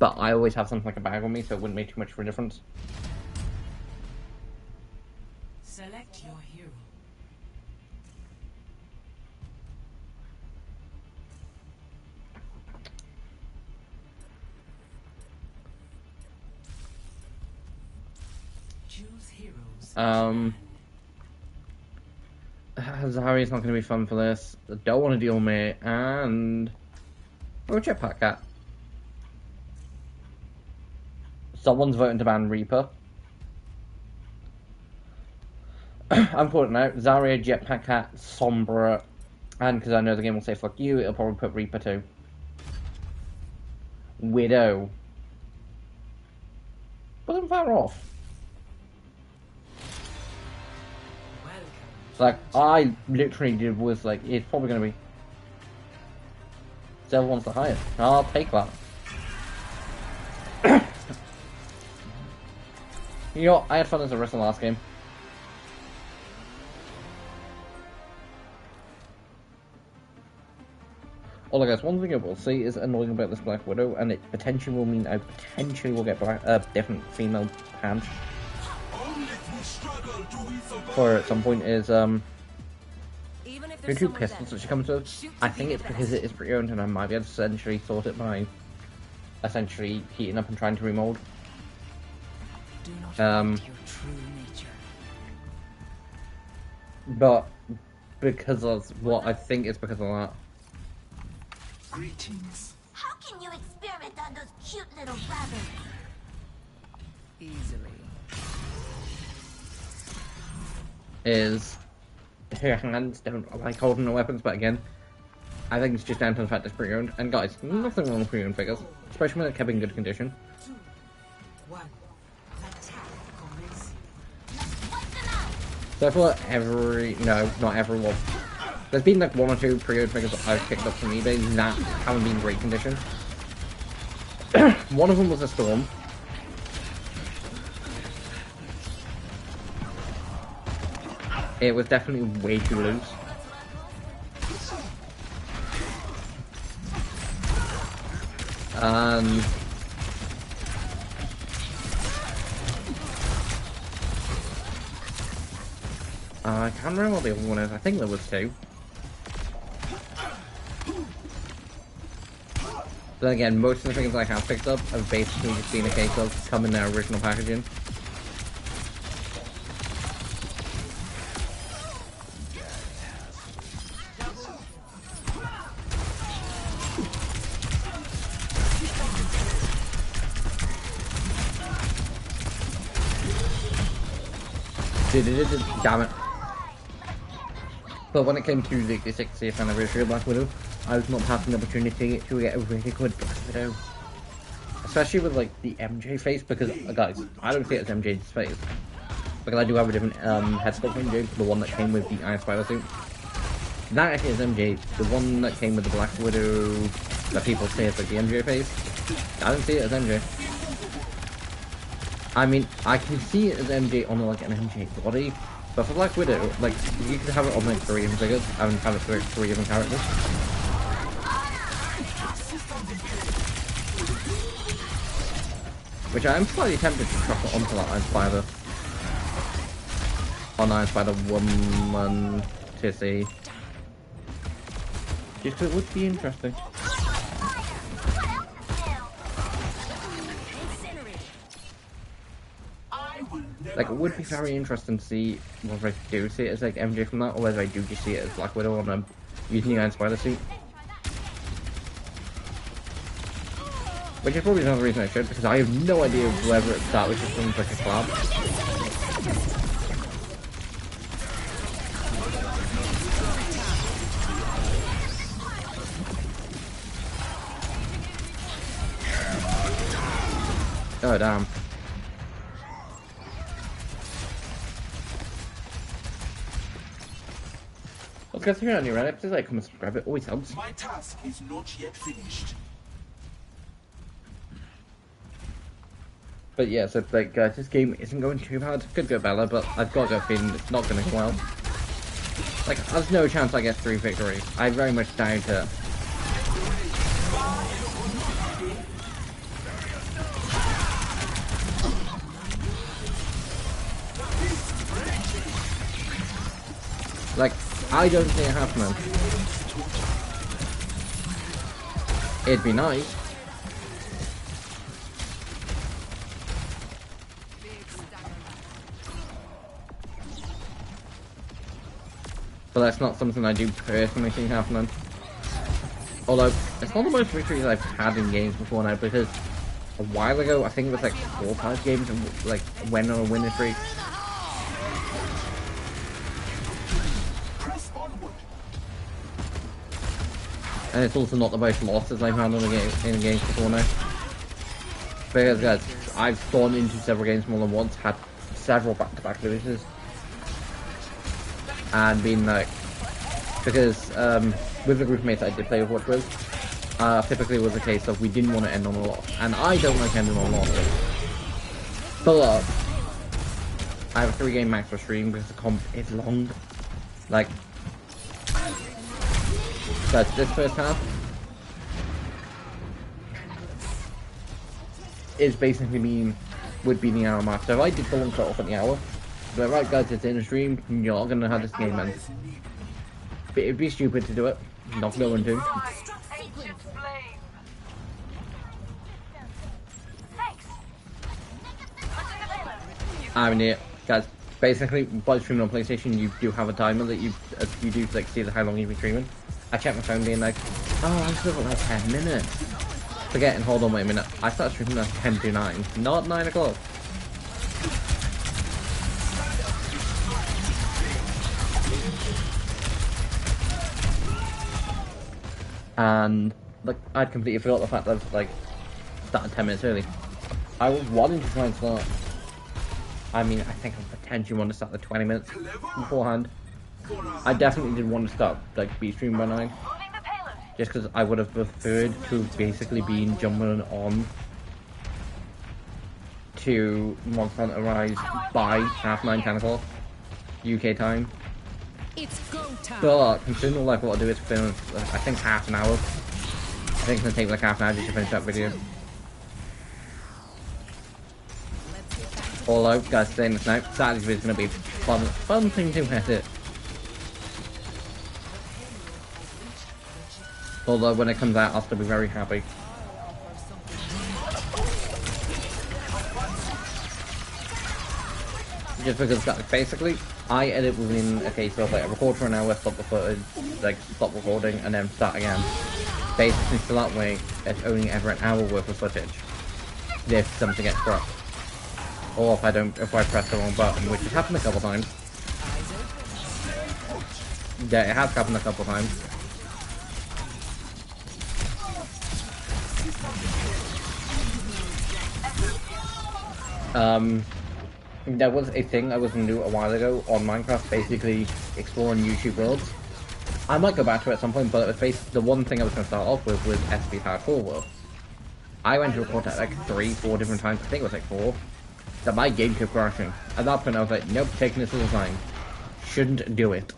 But I always have something like a bag on me, so it wouldn't make too much of a difference. Select your hero. Choose heroes. Zari's not going to be fun for this. I don't want to deal with me, and oh, jetpack cat. Someone's voting to ban Reaper. I'm calling it out. Zarya, Jetpack Cat, Sombra, and because I know the game will say fuck you, it'll probably put Reaper too. Widow. Wasn't far off. Like, I literally was like, it's probably going to be... Zell wants the highest. I'll take that. You know what? I had fun as the rest of the last game. Although guys, one thing I will say is annoying about this Black Widow, and it potentially will mean I potentially will get different female hands for her at some point, is the two pistols that she comes with. I think it's because it is pre-owned and I might be able to essentially sort it by essentially heating up and trying to remold. Do not find your true nature. But because of what I think it's because of that. Greetings. How can you experiment on those cute little rabbits? Easily. Is her hands don't like holding the weapons, but again, I think it's just down to the fact it's pre-owned. And guys, nothing wrong with pre-owned figures, especially when they're kept in good condition. 2, 1. Attack commence. So I feel like not everyone. There's been like 1 or 2 pre-order figures that I've picked up from eBay that haven't been in great condition. One of them was a Storm. It was definitely way too loose. I can't remember what the other one is. I think there was 2. Then again, most of the things I have picked up have basically just been a case of come in their original packaging. Damn it. But when it came to the 60th anniversary of Black Widow, I was not passing the opportunity to get a really good Black Widow. Especially with like the MJ face, because guys, I don't see it as MJ's face. Because I do have a different head sculpt from MJ, the one that came with the Iron Spider suit. That actually is MJ. The one that came with the Black Widow that people say is like the MJ face, I don't see it as MJ. I mean, I can see it as MJ on like an MJ body, but for Black Widow, like, you could have it on like 3 different figures, and have it for 3 different characters. Which I am slightly tempted to chuck it onto that Iron Spider. On Iron Spider Woman to see. Just 'cause it would be interesting. Like, it would be very interesting to see whether I do see it as like MJ from that, or whether I do just see it as Black Widow on using the Iron Spider suit. Which is probably another reason I should, because I have no idea whether that was just something like a collab. Oh damn. Well, guys, if you're not new around, please like, comment, subscribe, it always helps. My task is not yet finished. But yeah, so like guys, this game isn't going too bad. Could go better, but I've got a feeling it's not going to go well. Like, there's no chance I get 3 victories. I very much doubt it. Like, I don't see it happening. It'd be nice. But that's not something I do personally see happening. Although, it's not the most victories I've had in games before now, because a while ago, I think it was like 4 or 5 games and like went on a winning streak. And it's also not the most losses I've had in a game before now. Because guys, I've gone into several games more than once, had several back-to-back losses. And been like, because with the group mates I did play Overwatch with, typically it was a case of we didn't want to end on a loss. And I don't like ending on losses. But I have a 3-game max for stream because the comp is long. Like, that's this first half is basically would be the hour mark. So if I did the one cut off at the hour, but right guys, it's in a stream, you're not gonna have this game end. But it'd be stupid to do it. Not going to. I mean, yeah, guys. Basically, by streaming on PlayStation, you do have a timer that you do like see how long you've been streaming. I checked my phone being like, oh, I've still got like 10 minutes. Forgetting, hold on, wait a minute. I started streaming at 10 to 9, not 9 o'clock. And, like, I'd completely forgot the fact that I was, like, started 10 minutes early. I was wanting to try and start. I mean, I think I potentially want to start the 20 minutes beforehand. I definitely did want to start like B stream by 9, just because I would have preferred to have basically been jumping on to Monster Hunter Rise by half 9, 10 o'clock UK time. It's go time. But considering like what I do is film, I think half an hour. I think it's gonna take like half an hour just to finish that video. Although, guys, saying this now, Saturday's video is gonna be fun thing to edit. Although when it comes out, I'll still be very happy. Just because, basically, I edit within a case of like I record for an hour, stop the footage, like stop recording, and then start again. Basically, so that way, it's only ever an hour worth of footage. If something gets corrupt, or if I press the wrong button, which has happened a couple times. Yeah, it has happened a couple times. There was a thing I was going to do a while ago on Minecraft, basically exploring YouTube worlds. I might go back to it at some point, but it was basically the one thing I was going to start off with was SB Hardcore World. I went to record that like 3-4 different times, I think it was like 4, that my game kept crashing. At that point I was like, nope, taking this as a sign. Shouldn't do it.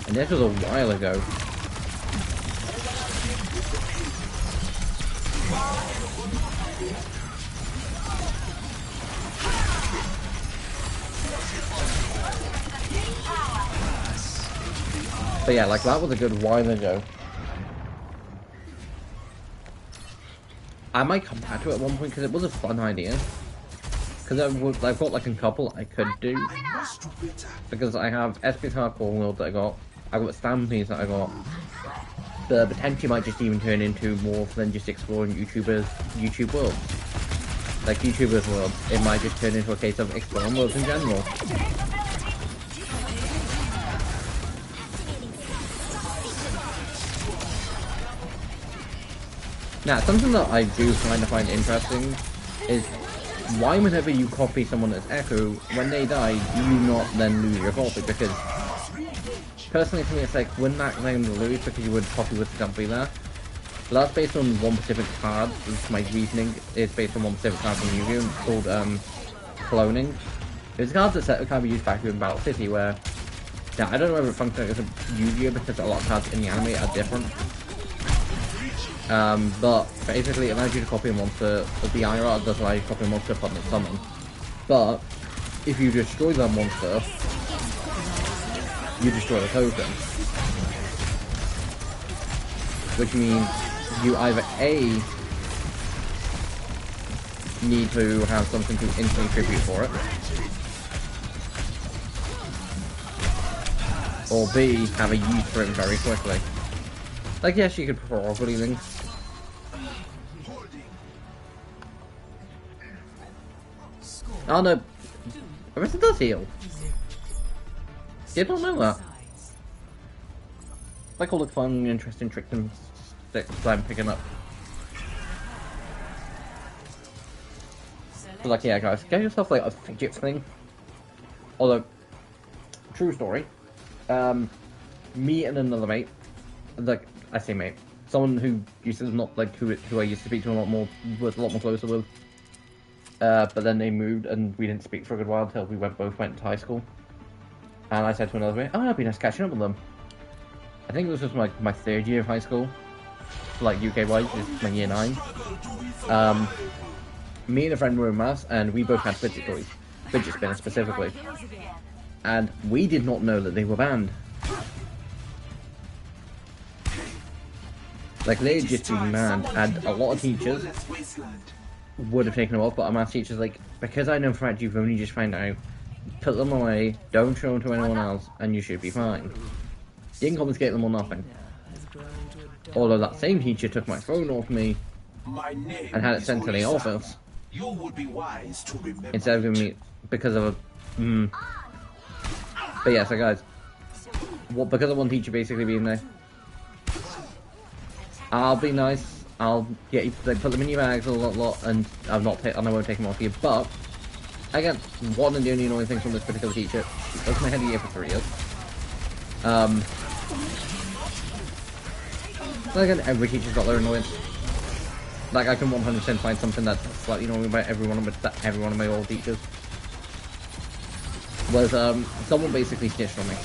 And this was a while ago. But yeah, like that was a good while ago. I might come back to it at one point because it was a fun idea. Because I've got like a couple I could do. Because I have SP's Hardcore World that I got. I've got Stampedes that I got. The potentially might just even turn into more than just exploring YouTube worlds. Like YouTubers worlds. It might just turn into a case of exploring worlds in general. Now, something that I do find interesting is why whenever you copy someone as Echo, when they die, do you not then lose your copy? Because, personally to me, it's like, wouldn't that then lose because you would copy with the company there? But that's based on one specific card, my reasoning is based on one specific card from Yu-Gi-Oh! Called, cloning. It's a card that can be used back in Battle City where, yeah, I don't know whether it functions as a Yu-Gi-Oh! Because a lot of cards in the anime are different. But basically it allows you to copy a monster, but the IR does allow you to copy a monster from its summon. But, if you destroy that monster, you destroy the token. Which means you either A, need to have something to instantly tribute for it, or B, have a use for it very quickly. Like, yes, you could probably link. Oh no, Arista does heal. Did not know that. Like all the fun, interesting tricks and sticks I'm picking up. But like, yeah, guys, get yourself like a fidget thing. Although, true story. Me and another mate, like I say mate, someone who used to not like who I used to speak to a lot more, was a lot more closer with. But then they moved and we didn't speak for a good while until we both went to high school. And I said to another mate, oh, it'd be nice catching up with them. I think this was like my 3rd year of high school, like UK wise, this is my year 9. Me and a friend were in maths and we both had fidget toys, fidget spinners specifically. And we did not know that they were banned. Like, they'd just been mad, and a lot of teachers would have taken them off, but our maths teachers like, because I know for a fact you've only just found out, put them away, don't show them to anyone else, and you should be fine. Didn't confiscate them or nothing. Although that same teacher took my phone off me and had it sent to the office instead of giving me, because of a But yeah, so guys, because of one teacher basically being there, I'll be nice, I'll get you, like, put them in your bags a lot, and I won't take them off you, but again, one and the only annoying things from this particular teacher, she was my head a year for 3 years. Again, every teacher's got their annoyance. Like, I can 100% find something that's slightly annoying about every one of my old teachers. Was, someone basically snitched on me.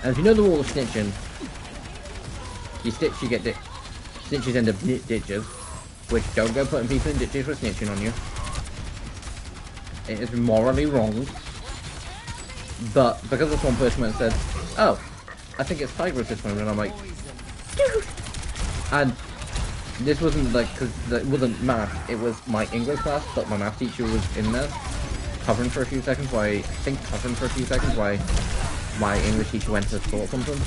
And if you know the rule of snitching, you stitch, you get snitches end up ditches, which don't go putting people in ditches for snitching on you. It is morally wrong. But because this one person went and said, oh, I think it's Tigress this one, and I'm like, dude! And this wasn't like, because it wasn't math, it was my English class, but my math teacher was in there, covering for a few seconds, while my English teacher went to sort something.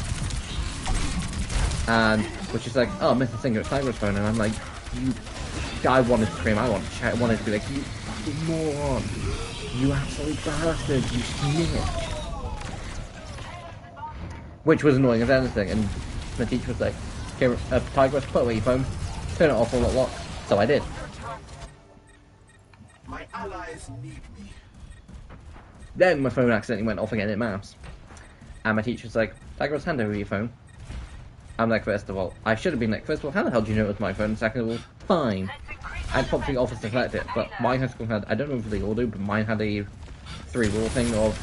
And, which is like, oh, Mr. Singer, it's Tiger's phone, and I'm like, I wanted to scream, I wanted to be like, you moron, you absolute bastard, you snitch. Which was annoying as anything, and my teacher was like, here, Tigress, put away your phone, turn it off all at lock. So I did. My allies need me. Then my phone accidentally went off again in maths. And my teacher's like, Tigress, hand over your phone. I'm like, first of all, I should have been like, first of all, how the hell do you know it was my phone? Second of all, fine. I'd probably office to collect it, but my high school had, I don't know if they all do, but mine had a 3-rule thing of,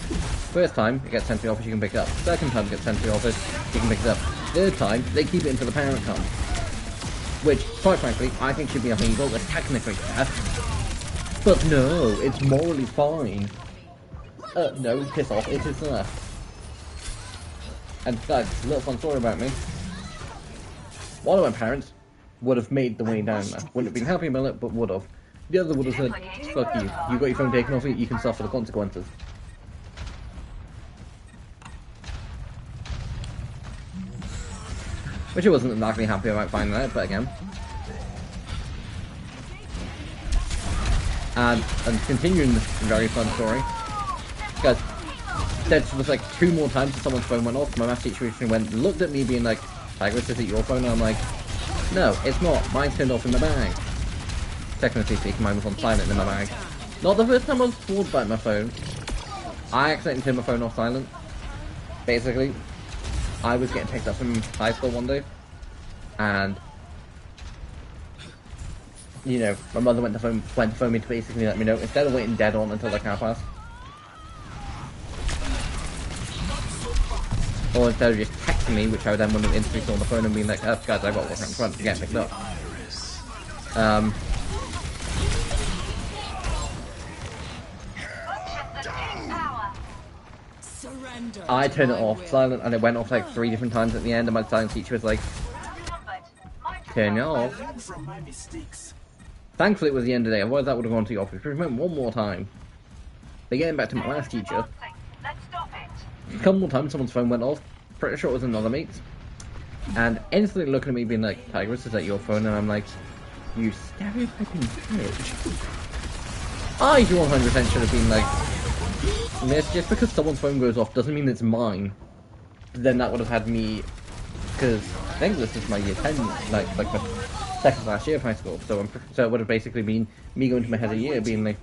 first time, it gets sent to the office, you can pick it up. Second time it gets sent to the office, you can pick it up. Third time, they keep it until the parent comes. Which, quite frankly, I think should be illegal, it's technically theft. But no, it's morally fine. No, piss off, it is theft. And guys, a little fun story about me. One of my parents would have made the way down there. Wouldn't have been happy about it, but would have. The other would have said, fuck you. You got your phone taken off you, you can suffer the consequences. Which I wasn't exactly happy about finding out, but again. And continuing this very fun story. Guys, there was like 2 more times that someone's phone went off. My math teacher looked at me being like, Tigress, is it your phone? And I'm like, no, it's not. Mine's turned off in my bag. Technically speaking, mine was on silent in my bag. Not the first time I was told about my phone. I accidentally turned my phone off silent. Basically, I was getting picked up from high school one day. And, you know, my mother went to phone me to basically let me know, instead of waiting dead on until like 1/2 or instead of just texting me, which I would then would have instantly saw on the phone and being like, oh, guys, I got one in front to get picked up. I turned it off silent, and it went off like 3 different times at the end, and my silent teacher was like, turn it off. Thankfully it was the end of the day, otherwise that would have gone to the office. Remember, one more time. But getting back to my last teacher, a couple more times someone's phone went off, pretty sure it was another mate's, and instantly looking at me being like, Tigress, is that your phone? And I'm like, you stereotyping bitch. I 100% should have been like, miss, just because someone's phone goes off doesn't mean it's mine. Then that would have had me, because I think this is my year 10, like my second last year of high school, so it would have basically been me going to my head a year being like,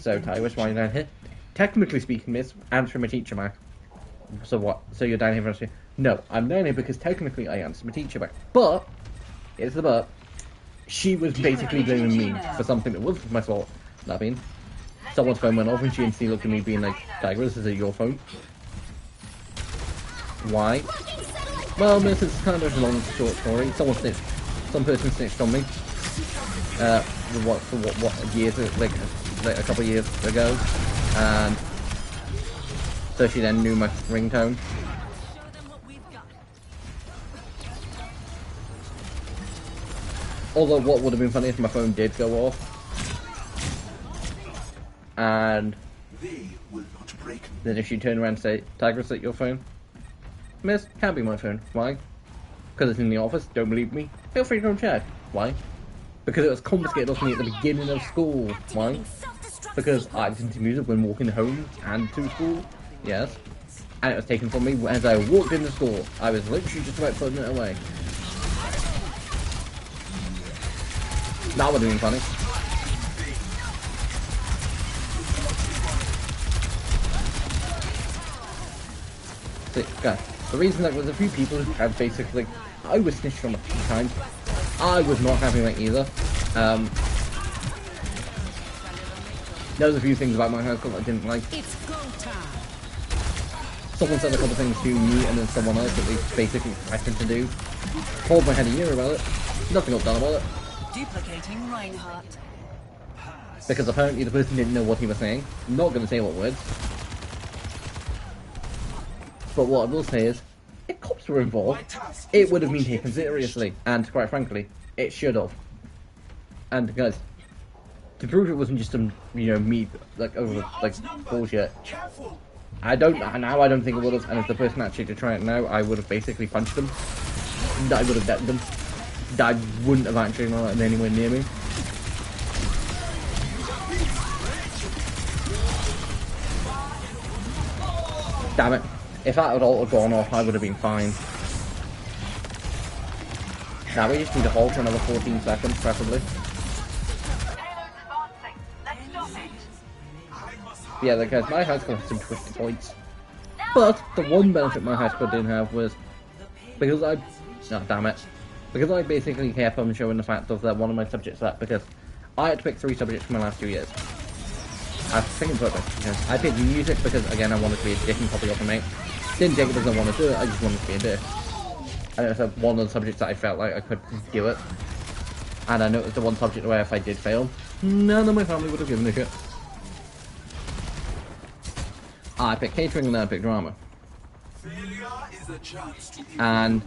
so Tigress, why are you down here? Technically speaking, miss, answer my teacher back. So what? So you're down here for us? No, I'm down here because technically I answered my teacher back. But, here's the but, she was basically blaming me for something that wasn't my fault. That being, someone's phone went off and she instantly looked at me being like, Tigress, is it your phone? Why? Well, miss, it's kind of a long, short story. Some person snitched on me. What years, like a couple of years ago. And so she then knew my ringtone. Although what would have been funny if my phone did go off. And then if she turned around and say, Tigress, is that your phone? Miss, can't be my phone. Why? Because it's in the office. Don't believe me? Feel free to go check. Why? Because it was confiscated off me at the beginning of school. Why? Because I listened to music when walking home and to school. Yes. And it was taken from me as I walked into school. I was literally just about putting it away. That would have been funny. The reason that was a few people who had basically, I was snitched on a few times. I was not happy with it either. There was a few things about my high school I didn't like. It's go time. Someone said a couple things to me and then someone else that they basically threatened to do. Told my head a year about it. Nothing got done about it. Duplicating Reinhardt. Because apparently the person didn't know what he was saying. I'm not going to say what words. But what I will say is, if cops were involved, it would have been taken seriously. And quite frankly, it should have. And guys, to prove it wasn't just some, me, over, bullshit. I don't think it would have, and if the person actually to try it now, I would have basically punched them. I would have decked them. I wouldn't have actually let them anywhere near me. Damn it. If that had all gone off, I would have been fine. Now we just need to hold for another 14 seconds, preferably. Yeah, guys, my high school has some twisted points. But the one benefit my high school didn't have was because because I basically kept on showing the fact of that one of my subjects because I had to pick 3 subjects for my last 2 years. I think it's because I picked music because again I wanted to be a dick and copy off a mate. Didn't take it because I wanted to do it, I just wanted to be a dick. And it was one of the subjects that I felt like I could do it. And I know it was the one subject where if I did fail, none of my family would have given a shit. I picked catering and then I picked drama. And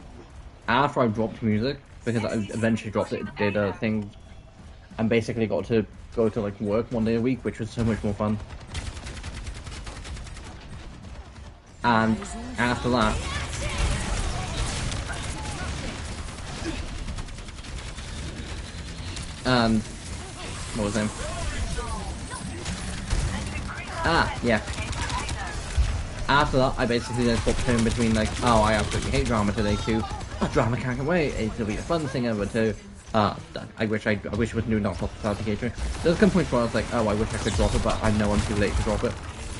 after I dropped music, because I eventually dropped it, did a thing, and basically got to go to work 1 day a week, which was so much more fun. And after that, and what was him? Yeah. After that, I basically then swapped in between oh, I absolutely hate drama today too. Oh, drama can't wait. It'll be the fun thing ever too. I wish I was doing that hospitality catering. There's some points where I was like, oh, I wish I could drop it, but I know I'm too late to drop it,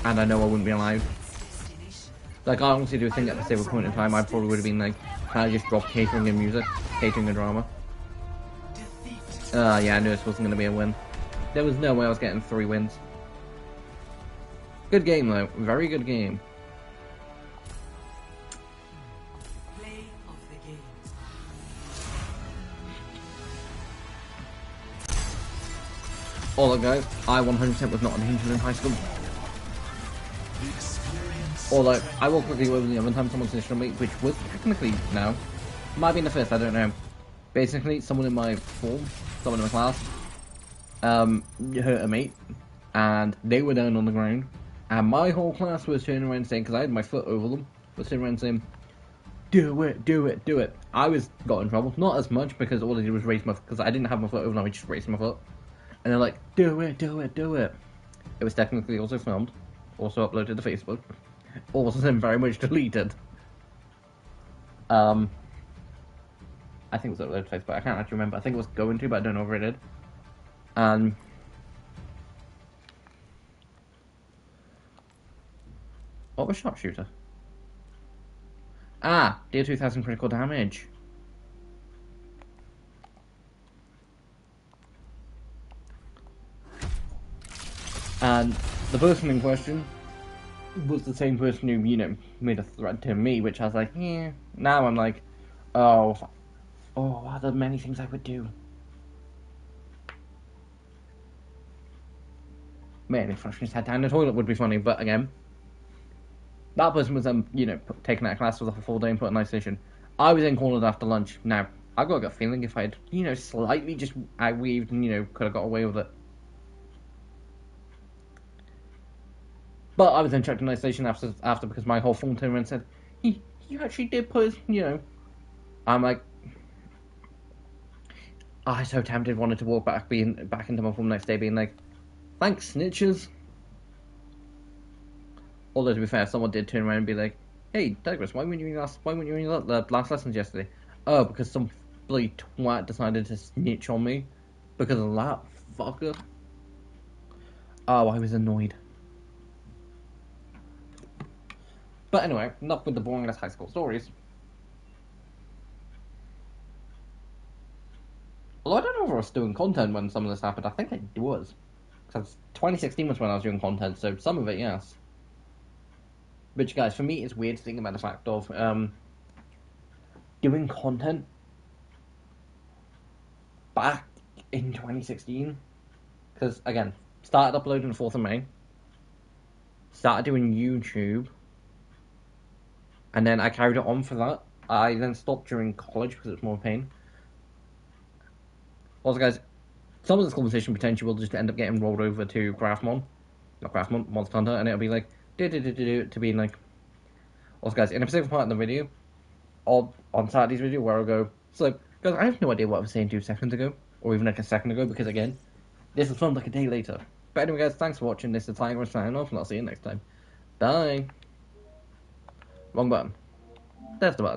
and I know I wouldn't be alive. I honestly do think at this point in time, I probably would have been can I just drop catering and music, catering and drama? Yeah, I knew this wasn't going to be a win. There was no way I was getting 3 wins. Good game though, very good game. Although guys, I 100% was not an angel in high school. Although, I will quickly go over the other time someone snitched on me, which was technically now. Might be in the 5th, I don't know. Basically, someone in my form, someone in my class, hurt a mate, and they were down on the ground, and my whole class was turning around saying, because I had my foot over them, was turning around saying, do it, do it, do it. I got in trouble, not as much, because all I did was raise my, because I didn't have my foot over them, I just raised my foot. And they're like, do it, do it, do it. It was technically also filmed, also uploaded to Facebook, also then very much deleted. I think it was uploaded to Facebook, I can't actually remember. I think it was going to, but I don't know if it did. What was Sharpshooter? Deal 2000 critical damage. And the person in question was the same person who, made a threat to me, which I was like, yeah. Now I'm like, oh, are there many things I would do? Man, if flushing his head down the toilet would be funny, but again, that person was, taken out of class for a full day and put in isolation. I was in cornered after lunch. Now, I got a gut feeling if I had, slightly just outweaved and, could have got away with it. But I was then checked in isolation after because my whole phone turned around and said, you actually did put his, I'm like, I so tempted, wanted to walk back into my phone the next day being like, thanks, snitches. Although to be fair, someone did turn around and be like, hey, Douglas, why weren't you in the last lessons yesterday? Oh, because some bloody twat decided to snitch on me because of that fucker. Oh, I was annoyed. But anyway, enough with the boring ass high school stories. Although I don't know if I was doing content when some of this happened. I think I was. Because 2016 was when I was doing content, so some of it, yes. Which, guys, for me, it's weird thinking about the fact of doing content back in 2016. Because, again, started uploading the 4th of May. Started doing YouTube. And then I carried it on for that. I then stopped during college because it was more pain. Also, guys, some of this conversation potentially will just end up getting rolled over to Monster Hunter, and it'll be like, to be like, also, guys, in a specific part of the video, on Saturday's video, where I'll go, so, guys, I have no idea what I was saying 2 seconds ago, or even like a second ago, because again, this was filmed like a day later. But anyway, guys, thanks for watching. This is Tiger signing off, and I'll see you next time. Bye. Wrong button. There's the button.